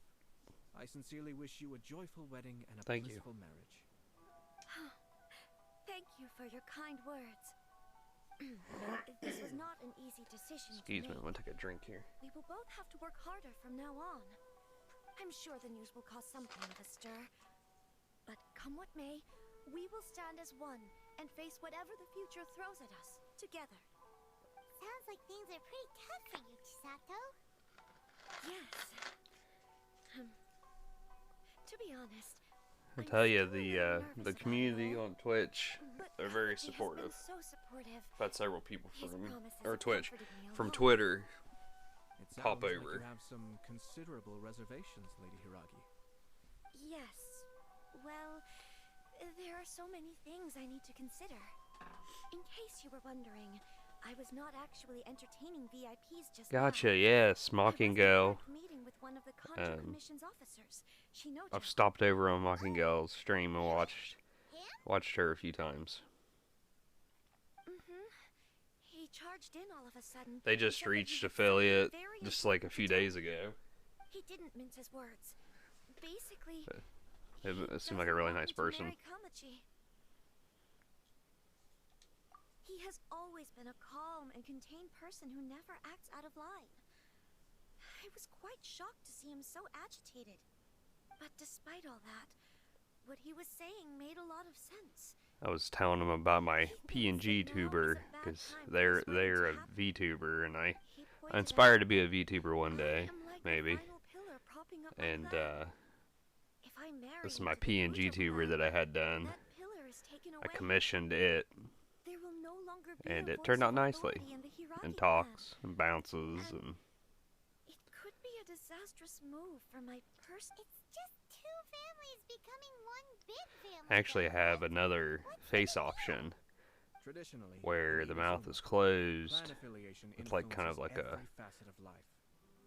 I sincerely wish you a joyful wedding and a blissful marriage. Thank you for your kind words. This was not an easy decision. Excuse me, I'm gonna take a drink here. We will both have to work harder from now on. I'm sure the news will cause some kind of a stir. But come what may, we will stand as one and face whatever the future throws at us, together. Sounds like things are pretty tough for you, Chisato. Yes. To be honest, I tell you, the community on Twitch, they're very supportive. So supportive. I've had several people from Twitch, from Twitter, pop over. Like you have some considerable reservations, Lady Hiragi. Yes. Well, there are so many things I need to consider. In case you were wondering, I was not actually entertaining VIPs just Gotcha, now. yes, Mockinggirl. Meeting with one of the Contra Commission's officers. I've stopped over on Mockinggirl's stream and watched her a few times. He charged in all of a sudden. They just reached affiliate just like a few days ago. He didn't mince his words. Basically, it seemed like a really nice person. He has always been a calm and contained person who never acts out of line. I was quite shocked to see him so agitated. But despite all that, what he was saying made a lot of sense. I was telling him about my PNG tuber, because they're a VTuber, and I inspired to be a VTuber one day, maybe. And this is my PNG tuber that I had done. I commissioned it, and it turned out nicely, and talks and bounces and. It could be a disastrous move for my person. It's just two families becoming one big family. I actually have another face option Traditionally, where in the Eva mouth Zuma, is closed clan affiliation with like kind of influences like a every facet of life.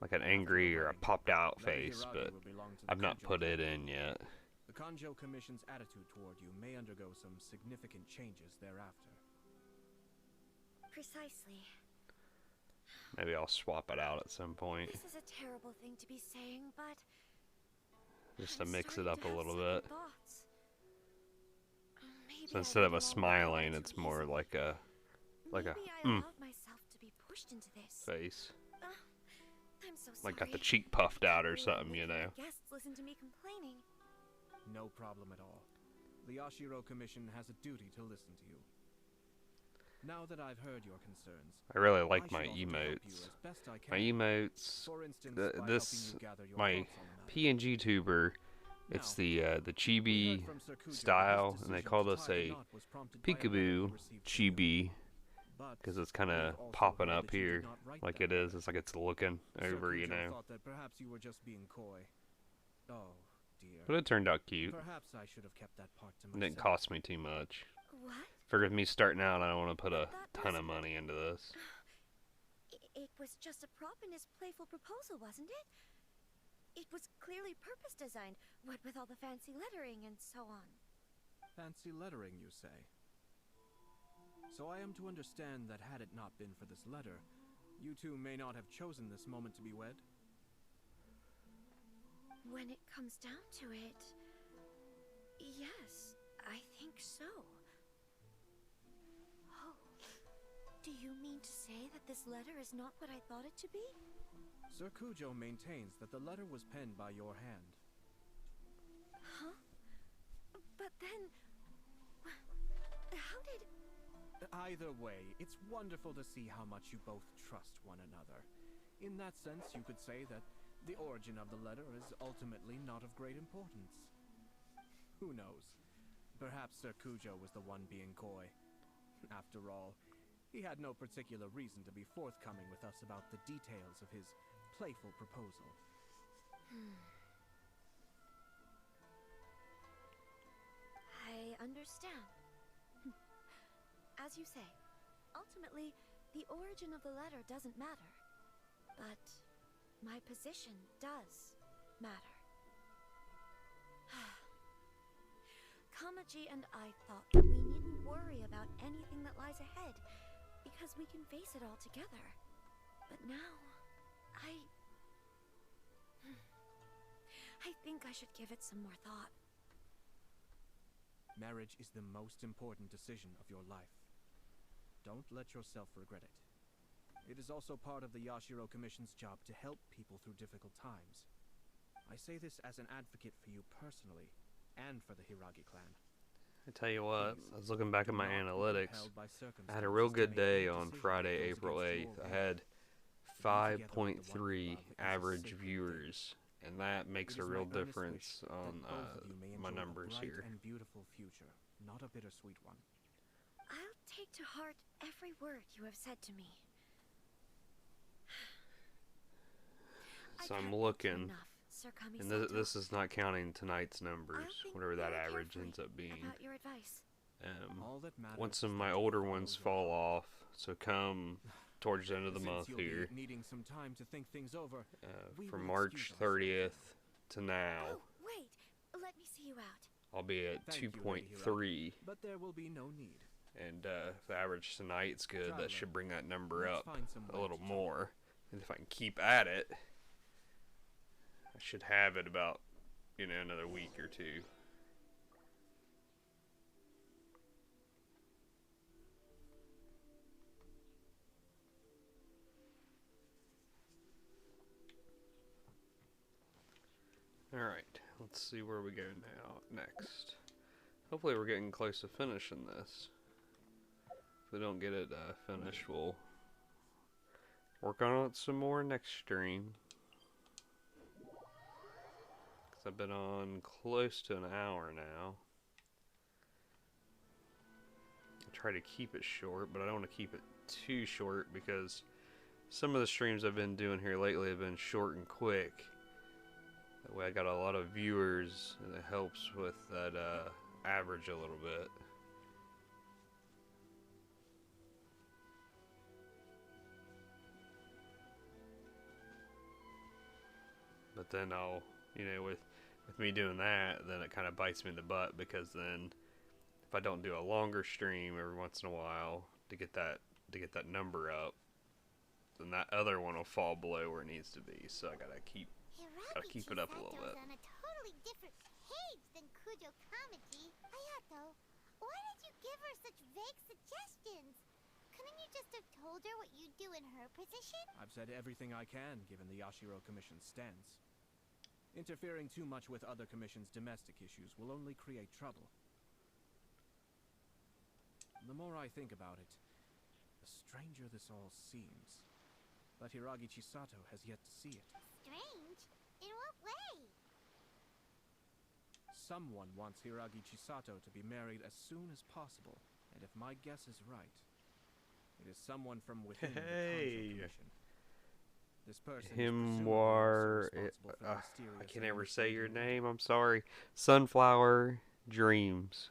like an After the angry or a wedding, popped out Lady face, Hiragi but will belong to the I've not Kujo put it clan. in yet. The Kanjo Commission's attitude toward you may undergo some significant changes thereafter. Precisely. Maybe I'll swap it out at some point, This is a terrible thing to be saying, but just to I'm mix it starting up to a have little second bit. thoughts. Maybe So I instead of let a it all go smiling, too it's more easily. like a Maybe I allowed myself to be pushed into this. face, I'm so sorry. like got the cheek puffed out or Really something, you making know. the guests listen to me complaining. No problem at all. The Yashiro Commission has a duty to listen to you. Now that I've heard your concerns, I really like should my offer to help you emotes. as best I My can. emotes, For instance, by helping this you gather your my thoughts on the matter. PNG tuber. It's Now, the we heard chibi from Sir Kujo that his style, and they decision called to us tie the a knot was prompted by a letter he peekaboo received from you. chibi But because it's kind we've of also popping heard up that you did here not write like that it is. letter. It's like it's looking Sir over, you Kujo know. thought that perhaps you were just being coy. Oh, dear. But it turned out cute. Perhaps I should have kept that part to It myself. didn't cost me too much. What? Figured with me starting out, I don't want to put a That ton was- of money into this. It was just a prop in his playful proposal, wasn't it? It was clearly purpose designed, what with all the fancy lettering and so on. Fancy lettering, you say? So I am to understand that had it not been for this letter, you two may not have chosen this moment to be wed? When it comes down to it, yes, I think so. Oh, do you mean to say that this letter is not what I thought it to be? Sir Kujo maintains that the letter was penned by your hand. Huh? But then... How did... Either way, it's wonderful to see how much you both trust one another. In that sense, you could say that the origin of the letter is ultimately not of great importance. Who knows? Perhaps Sir Kujo was the one being coy. After all, he had no particular reason to be forthcoming with us about the details of his playful proposal. I understand. As you say, ultimately, the origin of the letter doesn't matter. But my position does matter. Kamaji and I thought that we needn't worry about anything that lies ahead, because we can face it all together. But now, I think I should give it some more thought. Marriage is the most important decision of your life. Don't let yourself regret it. It is also part of the Yashiro Commission's job to help people through difficult times. I say this as an advocate for you personally, and for the Hiragi clan. I tell you what, I was looking back at my Do not be analytics. compelled by I had a real circumstances to good make any day on decision Friday, that goes April against 8th. your I will. had To be together with the one you 5.3 love is a average sacred viewers, and that makes It a is real my earnest difference wish on that both of you may my enjoy a numbers bright here. and beautiful future, not a bittersweet one. I'll take to heart every word you have said to me. So I'm can't thank you looking, enough, Sir and Kamisato. this is not counting tonight's numbers, think whatever that very average carefully ends up being. about your advice. All that matters Once is some of that my you older follow ones your fall heart. off, so come towards the end of the Since month you'll here, be needing some time to think things over, we from will March excuse ourselves 30th to now, Oh, wait. Let me see you out. I'll be at Thank you, Lady 2.3. but there will be no need. And if the average tonight's good, Traveler, that should bring that number let's up find some a way little to talk. more. And if I can keep at it, I should have it about, another week or two. Alright, let's see where we go now next. Hopefully we're getting close to finishing this. If we don't get it finished, we'll work on it some more next stream. Because I've been on close to an hour now. I try to keep it short, but I don't want to keep it too short because some of the streams I've been doing here lately have been short and quick. That way I got a lot of viewers, and it helps with that average a little bit. But then I'll, with me doing that, then it kind of bites me in the butt, because then if I don't do a longer stream every once in a while to get that number up, then that other one will fall below where it needs to be. So I gotta keep it up a little bit. On a totally different page than Kujo Kamaji. Hayato, why did you give her such vague suggestions? Couldn't you just have told her what you'd do in her position? I've said everything I can, given the Yashiro Commission's stance. Interfering too much with other commissions' domestic issues will only create trouble. The more I think about it, the stranger this all seems. But Hiragi Chisato has yet to see it. Strange? In what way? Someone wants Hiragi Chisato to be married as soon as possible, and if my guess is right, it is someone from within the Kanjo Commission. This person I can never say your name, I'm sorry. Sunflower Dreams.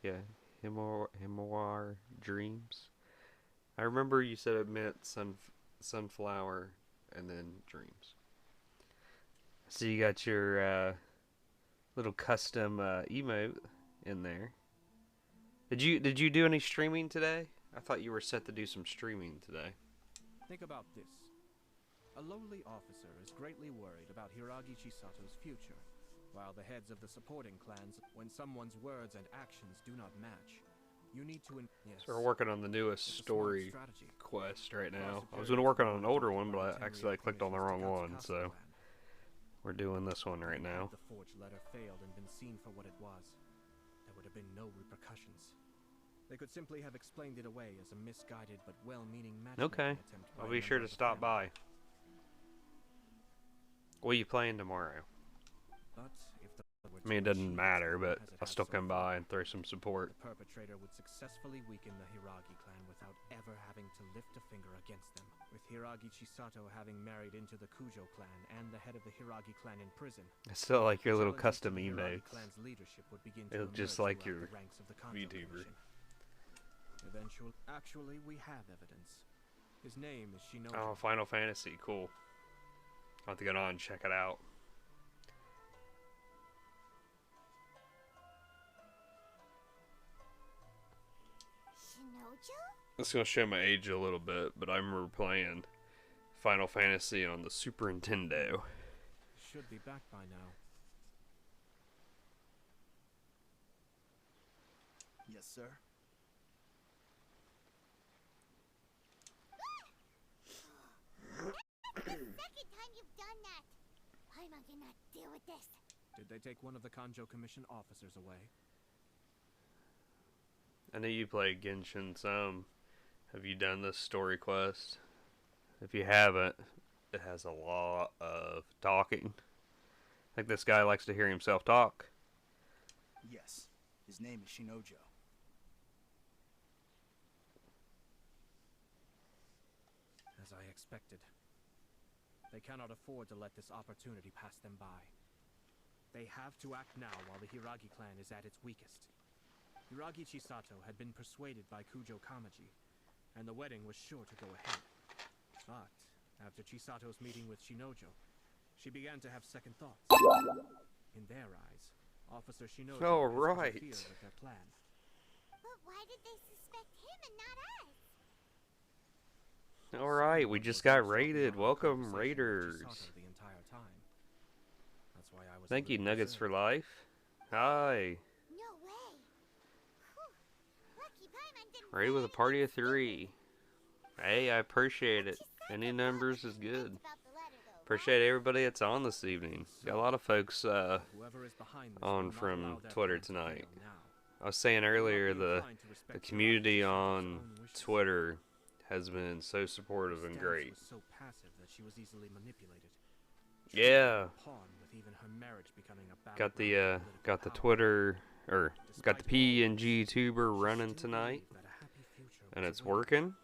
Yeah, Himawar Dreams. I remember you said it meant sunflower and then dreams. So you got your little custom emote in there. Did you do any streaming today? I thought you were set to do some streaming today. Think about this. A lowly officer is greatly worried about Hiragi Chisato's future, while the heads of the supporting clans, when someone's words and actions do not match, you need to yes. So we're working on the newest story quest right now. I was going to work on an older one, but I accidentally clicked on the wrong one, so we're doing this one right now. The forged letter failed and been seen for what it was, there would have been no repercussions. They could simply have explained it away as a misguided but well-meaning matchmaking attempt. I'll be sure to stop by. What are you playing tomorrow? But if I mean, it doesn't matter, but I'll still come by and throw some support. The perpetrator would successfully weaken the Hiragi clan without ever having to lift a finger against them. With Hiragi Chisato having married into the Kujo clan and the head of the Hiragi clan in prison, I still like your little custom emotes. It looks just like your VTuber. Actually, we have evidence. His name is Shinojo. Oh, Final Fantasy, cool. I'll have to get on and check it out. Shinojo? It's gonna show my age a little bit, but I remember playing Final Fantasy on the Super Nintendo. Should be back by now. Yes, sir. That's the second time you've done that. I'm not gonna deal with this. Did they take one of the Kanjo Commission officers away? I know you play Genshin some. Have you done this story quest? If you haven't, it has a lot of talking. I think this guy likes to hear himself talk. Yes, his name is Shinojo. As I expected. They cannot afford to let this opportunity pass them by. They have to act now while the Hiragi clan is at its weakest. Hiragi Chisato had been persuaded by Kujo Kamaji, and the wedding was sure to go ahead. But after Chisato's meeting with Shinojo, she began to have second thoughts. In their eyes, Officer Shinojo interfered with their plan. But why did they suspect him and not us? Alright, we just got raided. Welcome, Raiders. Thank you, Nuggets for Life. Hi. No way. Lucky Paimon didn't Raid with a party of 3. Hey, I appreciate it. Any numbers is good. Appreciate everybody that's on this evening. Got a lot of folks on from Twitter tonight. I was saying earlier, the community on Twitter has been so supportive and great. Yeah. Got the Twitter, or got the PNG tuber running tonight, and it's working.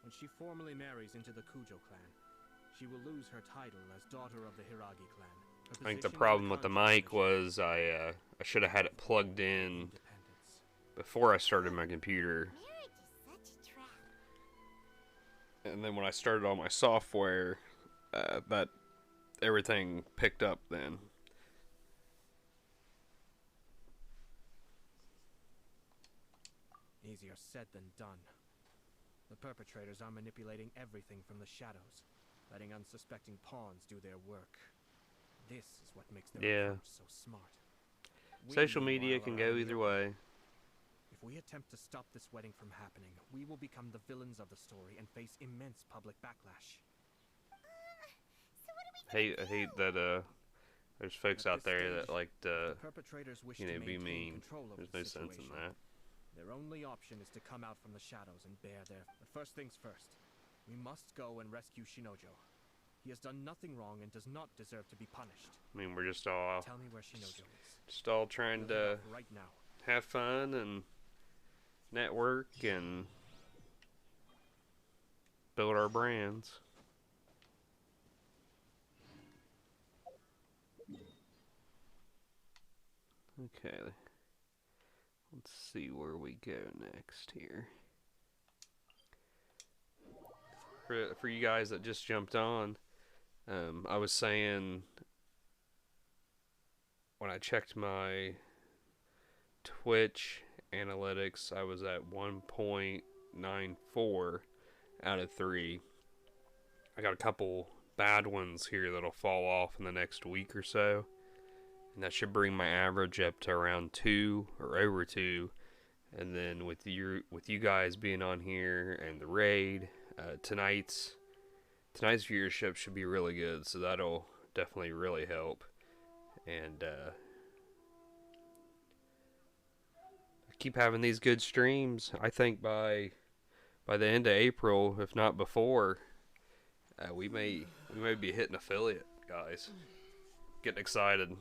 When she formally marries into the Kujo clan, she will lose her title as daughter of the Hiragi clan. I think the problem with the mic was I should have had it plugged in before I started my computer. and then when I started all my software, that everything picked up then. Easier said than done. The perpetrators are manipulating everything from the shadows, letting unsuspecting pawns do their work. This is what makes their approach so smart. Social media can go either way. If we attempt to stop this wedding from happening, we will become the villains of the story and face immense public backlash. So what do we I hate that there's folks out there that like to, be mean. There's no sense in that. Their only option is to come out from the shadows and bear their... But first things first, we must go and rescue Shinojo. He has done nothing wrong and does not deserve to be punished. I mean, we're just all... Tell me where Shinojo is. Just all trying to right now. Have fun and network and build our brands. Okay. Let's see where we go next here. For you guys that just jumped on, I was saying when I checked my Twitch analytics, I was at 1.94 out of 3. I got a couple bad ones here that'll fall off in the next week or so. And that should bring my average up to around 2 or over 2. And then with you guys being on here and the raid, tonight's viewership should be really good. So that'll definitely really help. And keep having these good streams. I think by the end of April, if not before, we may be hitting affiliate, guys. Getting excited.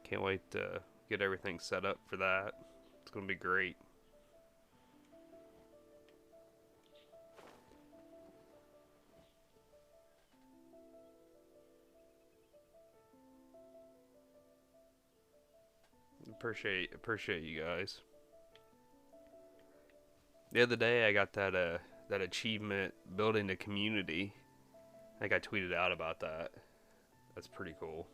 Can't wait to get everything set up for that. It's going to be great. Appreciate you guys. The other day I got that achievement building a community. I think I tweeted out about that. That's pretty cool.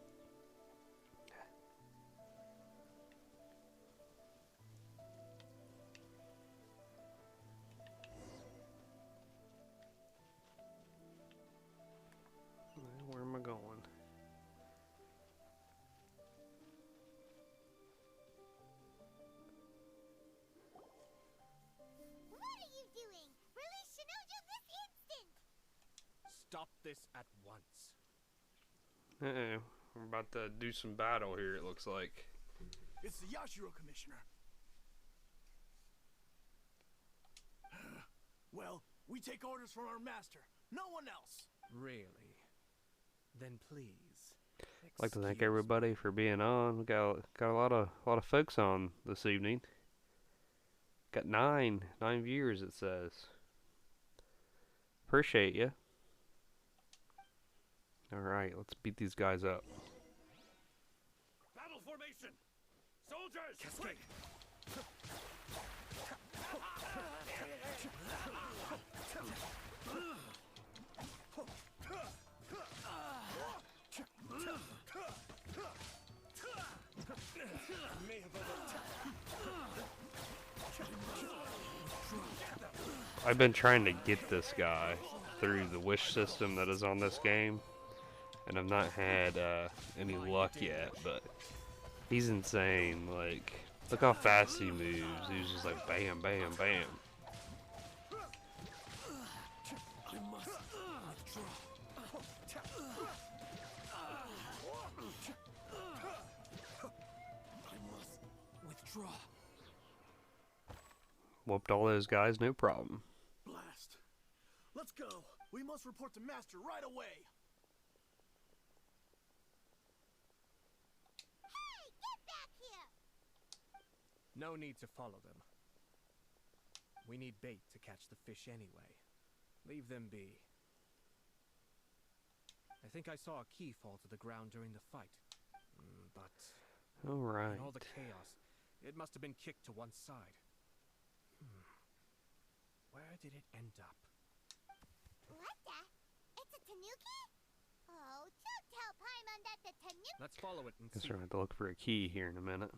Where am I going? Stop this at once. Uh-oh. We're about to do some battle here, it looks like. It's the Yashiro Commissioner. Well, we take orders from our master. No one else. Really? Then please. I'd like to thank everybody for being on. We got a lot of folks on this evening. Got nine viewers, it says. Appreciate you. Alright, let's beat these guys up. Battle formation! Soldiers! Cascade! I've been trying to get this guy through the wish system that is on this game, and I've not had any luck yet, but he's insane. Like, look how fast he moves. He's just like bam, bam, bam. Whooped all those guys, no problem. Blast. Let's go. We must report to Master right away. Hey, get back here! No need to follow them. We need bait to catch the fish anyway. Leave them be. I think I saw a key fall to the ground during the fight. But Alright. in all the chaos, it must have been kicked to one side. Where did it end up? What the? It's a tanuki? Oh, don't tell Paimon that the tanuki... Let's follow it and Guess see. we're going to have to look for a key here in a minute.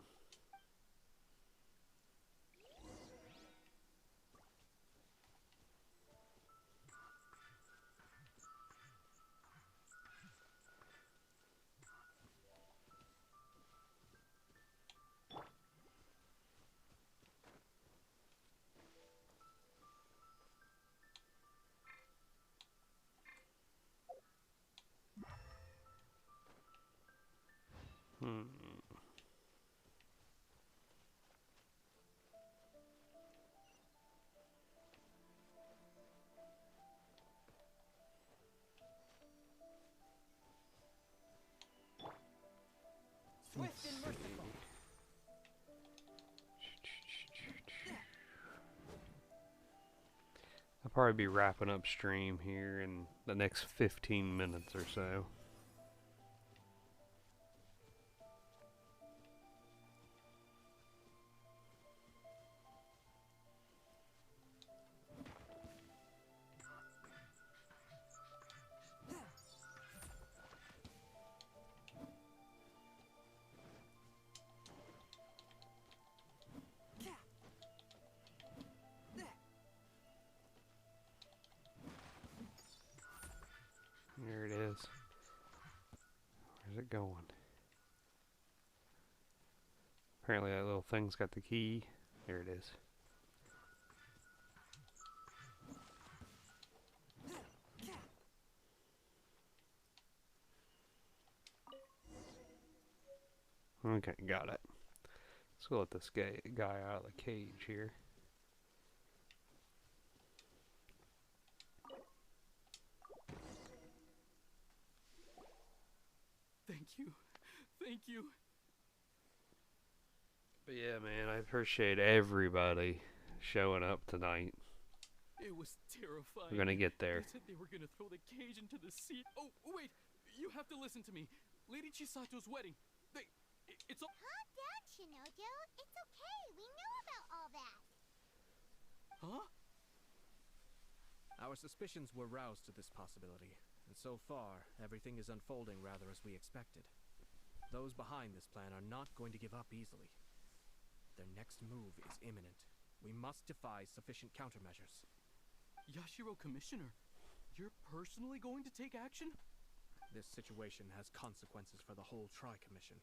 Swift and merciful. I'll probably be wrapping up stream here in the next 15 minutes or so. There it is. Where's it going? Apparently that little thing's got the key. There it is. Okay, got it. Let's go let this guy out of the cage here. Thank you. Thank you. But yeah, man, I appreciate everybody showing up tonight. It was terrifying. We're gonna get there. They said they were gonna throw the cage into the sea. Oh, wait! You have to listen to me. Lady Chisato's wedding. It's all. Calm down, Shinojo. It's okay. We know about all that. Huh? Our suspicions were roused to this possibility, and so far, everything is unfolding rather as we expected. Those behind this plan are not going to give up easily. Their next move is imminent. We must devise sufficient countermeasures. Yashiro Commissioner, you're personally going to take action? This situation has consequences for the whole Tri-Commission,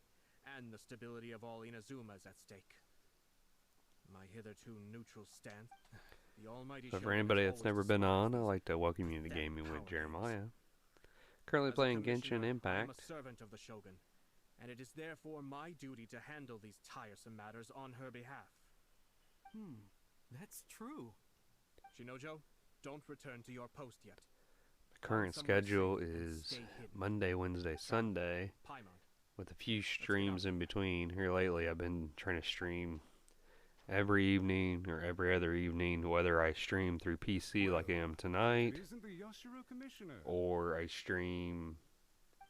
and the stability of all Inazuma is at stake. My hitherto neutral stance, the almighty... So for anybody that's never been on, I'd like to welcome you to Gaming with Jeremiah. Currently playing Genshin I am Impact. a servant of the Shogun, and it is therefore my duty to handle these tiresome matters on her behalf. That's true. Shinojo, don't return to your post yet. The current schedule is Monday, Wednesday, Sunday, with a few streams in between. Here lately I've been trying to stream every evening or every other evening, whether I stream through PC like I am tonight, or I stream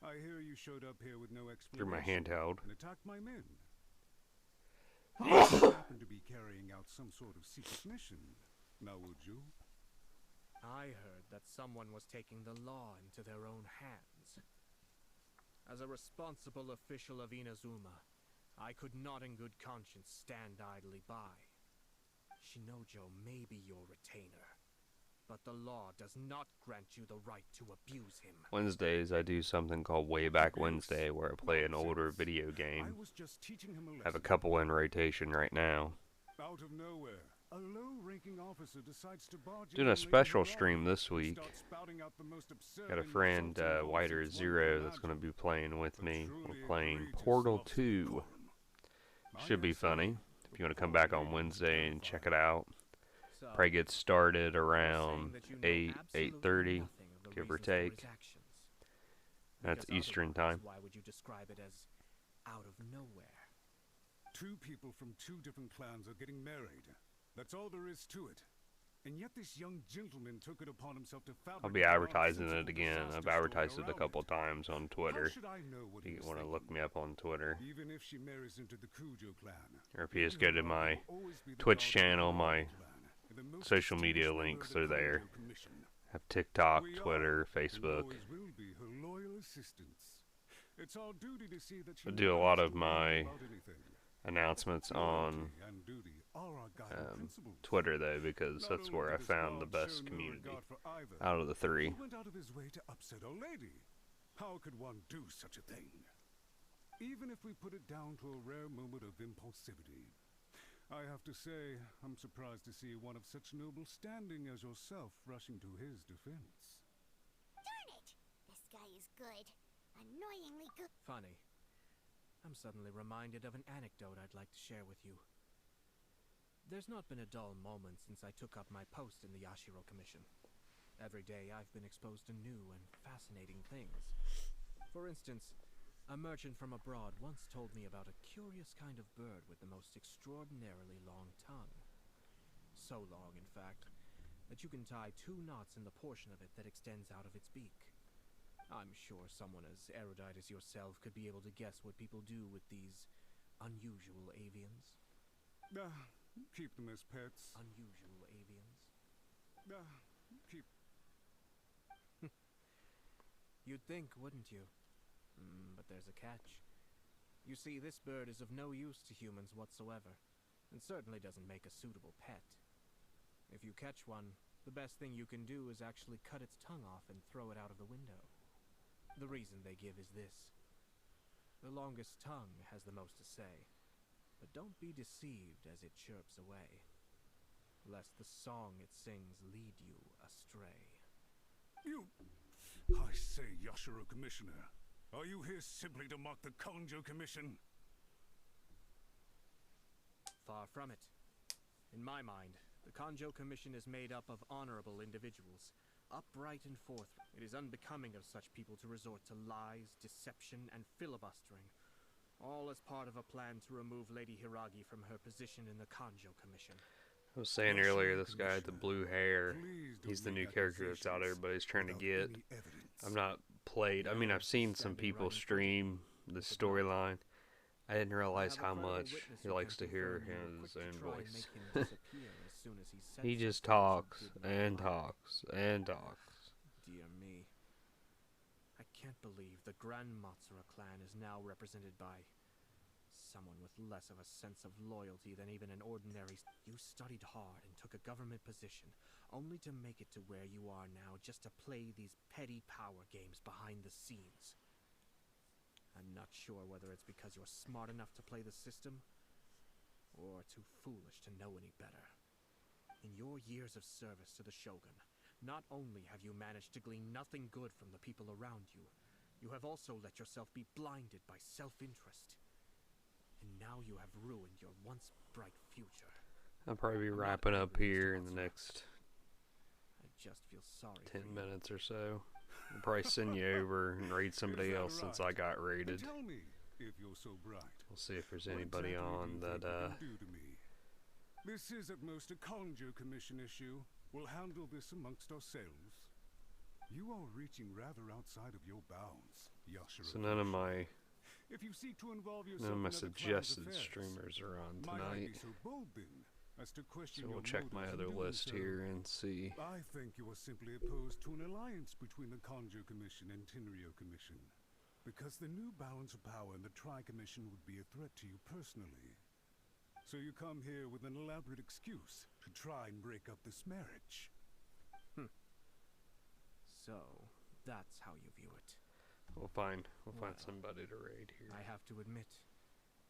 I hear you showed up here with no through my handheld. and attacked my men. You happen to be carrying out some sort of secret mission, now would you? I heard that someone was taking the law into their own hands. As a responsible official of Inazuma, I could not in good conscience stand idly by. Shinojo may be your retainer, but the law does not grant you the right to abuse him. Wednesdays I do something called Way Back Wednesday, where I play an older video game. I was just teaching him a lesson. I have a couple in rotation right now. Out of nowhere, a low-ranking officer decides to barge Doing in a late special in the stream morning this and week. start spouting out the most absurd Got a and friend, insulting Whiter nonsense one Zero, can that's going to imagine. be playing with me. truly We're playing egregious Portal loss of 2. decorum. Should be funny. If you want to come back on Wednesday and check it out. Probably get started around 8:30, give or take. That's Eastern time. Why would you describe it as out of nowhere? Two people from two different clans are getting married. That's all there is to it. And yet this young gentleman took it upon himself to fabricate. I'll be advertising it again. I've advertised it a couple times on Twitter. If you want to look me up on Twitter. Even if she marries into the Kujo clan. Or if you just go to my Twitch channel, my social media links are there. I have TikTok, Twitter, Facebook. I do a lot of my announcements on Twitter though, because that's where I found the best community out of the three. Went out of his way to upset a lady. How could one do such a thing? Even if we put it down to a rare moment of impulsivity, I have to say I'm surprised to see one of such noble standing as yourself rushing to his defense. Darn it! This guy is good. Annoyingly good. Funny. I'm suddenly reminded of an anecdote I'd like to share with you. There's not been a dull moment since I took up my post in the Yashiro Commission. Every day I've been exposed to new and fascinating things. For instance, a merchant from abroad once told me about a curious kind of bird with the most extraordinarily long tongue. So long, in fact, that you can tie 2 knots in the portion of it that extends out of its beak. I'm sure someone as erudite as yourself could be able to guess what people do with these unusual avians. Keep them as pets. Unusual avians. Keep... You'd think, wouldn't you? But there's a catch. You see, this bird is of no use to humans whatsoever, and certainly doesn't make a suitable pet. If you catch one, the best thing you can do is actually cut its tongue off and throw it out of the window. The reason they give is this. The longest tongue has the most to say, but don't be deceived as it chirps away, lest the song it sings lead you astray. I say, Yashiro Commissioner, are you here simply to mock the Konjo Commission? Far from it. In my mind, the Konjo Commission is made up of honorable individuals, upright and forthright. It is unbecoming of such people to resort to lies, deception, and filibustering, all as part of a plan to remove Lady Hiragi from her position in the Konjo Commission. I was saying earlier, this guy with the blue hair, he's the new character that's out everybody's trying to get. I've not played, I mean, I've seen some people stream the storyline. I didn't realize how much he likes to hear his own voice. He just talks and talks and talks. Dear me. I can't believe the Grand Matsura clan is now represented by someone with less of a sense of loyalty than even an ordinary... You studied hard and took a government position, only to make it to where you are now just to play these petty power games behind the scenes. I'm not sure whether it's because you're smart enough to play the system, or too foolish to know any better. In your years of service to the Shogun, not only have you managed to glean nothing good from the people around you, you have also let yourself be blinded by self-interest. And now you have ruined your once bright future. I'll probably be wrapping up here in the next I just feel sorry 10 minutes or so. I'll probably send you over and raid somebody else since I got raided. Tell me, if you're so bright. We'll see if there's anybody on that, This is at most a Konjo Commission issue. We'll handle this amongst ourselves. You are reaching rather outside of your bounds, Yashiro. So none of my If you seek to involve none of my yourself in other suggested clans' affairs, streamers are on might I tonight. be so bold then as to question So we'll your check my motives in other doing list so? here and see. I think you are simply opposed to an alliance between the Konjo Commission and Tenryo Commission, because the new balance of power in the Tri-Commission would be a threat to you personally. So you come here with an elaborate excuse to try and break up this marriage. So, that's how you view it. We'll find somebody to raid here. I have to admit,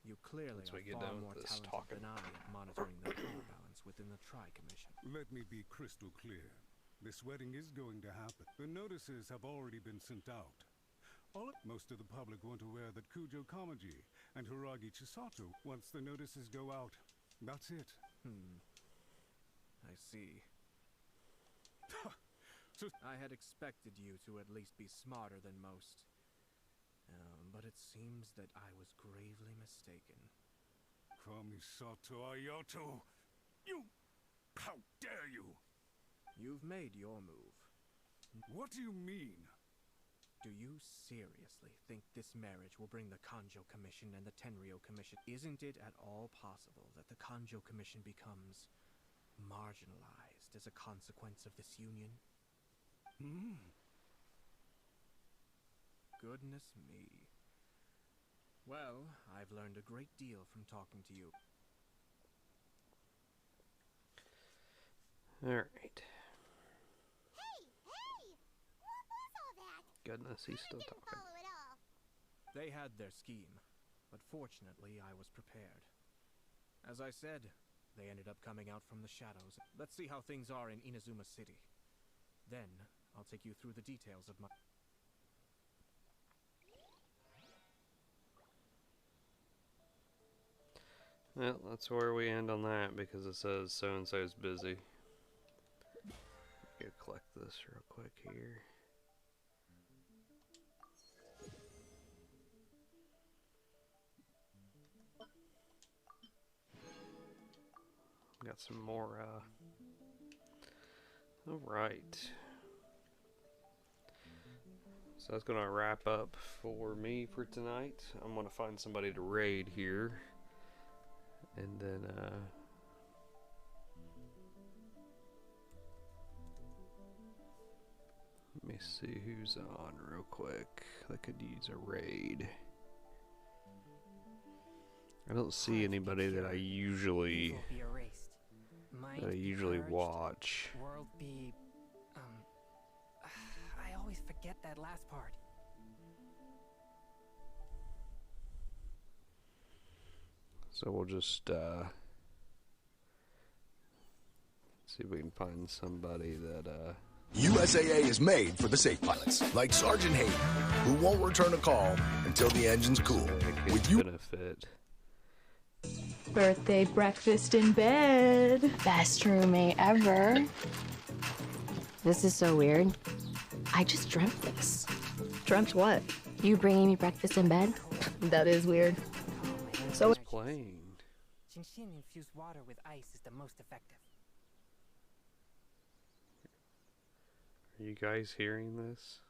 you clearly Once we are get far done more with this talented than I at monitoring the power balance within the Tri-Commission. Let me be crystal clear. This wedding is going to happen. The notices have already been sent out. Most of the public weren't aware that Kujo Kamaji and Hiragi Chisato, once the notices go out, that's it. I see. I had expected you to at least be smarter than most. But it seems that I was gravely mistaken. Kamisato Ayato! You! How dare you! You've made your move. What do you mean? Do you seriously think this marriage will bring the Kanjo Commission and the Tenryo Commission? Isn't it at all possible that the Kanjo Commission becomes marginalized as a consequence of this union? Goodness me. Well, I've learned a great deal from talking to you. Alright. Hey! What was all that? Goodness, he's still Didn't talking. follow at all. They had their scheme, but fortunately I was prepared. As I said, they ended up coming out from the shadows. Let's see how things are in Inazuma City. Then, I'll take you through the details of my... Well, that's where we end on that because it says so-and-so's busy. Go collect this real quick here. Got some more, alright. So that's gonna wrap up for me for tonight. I'm gonna find somebody to raid here. And then, let me see who's on real quick. I could use a raid. I don't see anybody that I usually watch. World be, I always forget that last part. So we'll just see if we can find somebody that USAA is made for the safe pilots, like Sergeant Hayden, who won't return a call until the engine's cool. With you benefit. Birthday breakfast in bed. Best roommate ever. This is so weird. I just dreamt this. Dreamt what? You bringing me breakfast in bed? That is weird. So it's playing. Shinshin infused water with ice is the most effective. Are you guys hearing this?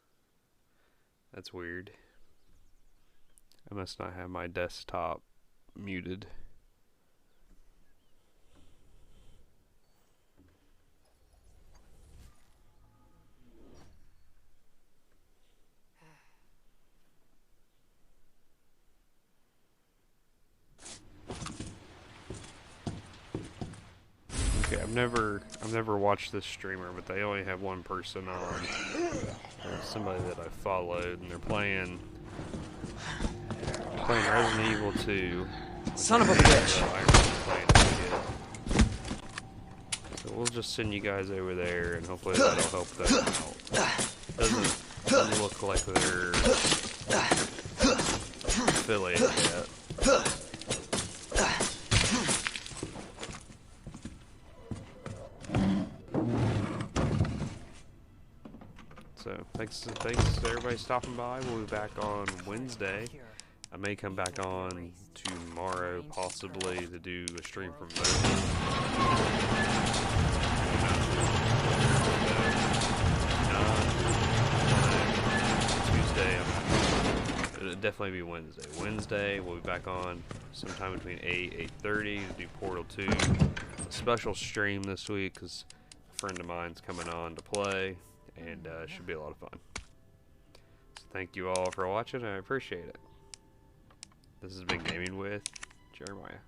That's weird. I must not have my desktop muted. Okay, I've never watched this streamer, but they only have one person on. Somebody that I followed, and they're playing Resident Evil 2. Son of a bitch! So we'll just send you guys over there, and hopefully that'll help them out. Doesn't look like they're affiliated yet. So thanks to everybody stopping by. We'll be back on Wednesday. I may come back on tomorrow, possibly, to do a stream from Tuesday. It'll definitely be Wednesday. Wednesday, we'll be back on sometime between 8:30 to do Portal 2. A special stream this week because a friend of mine's coming on to play. And it should be a lot of fun. So thank you all for watching. I appreciate it. This has been Gaming with Jeremiah.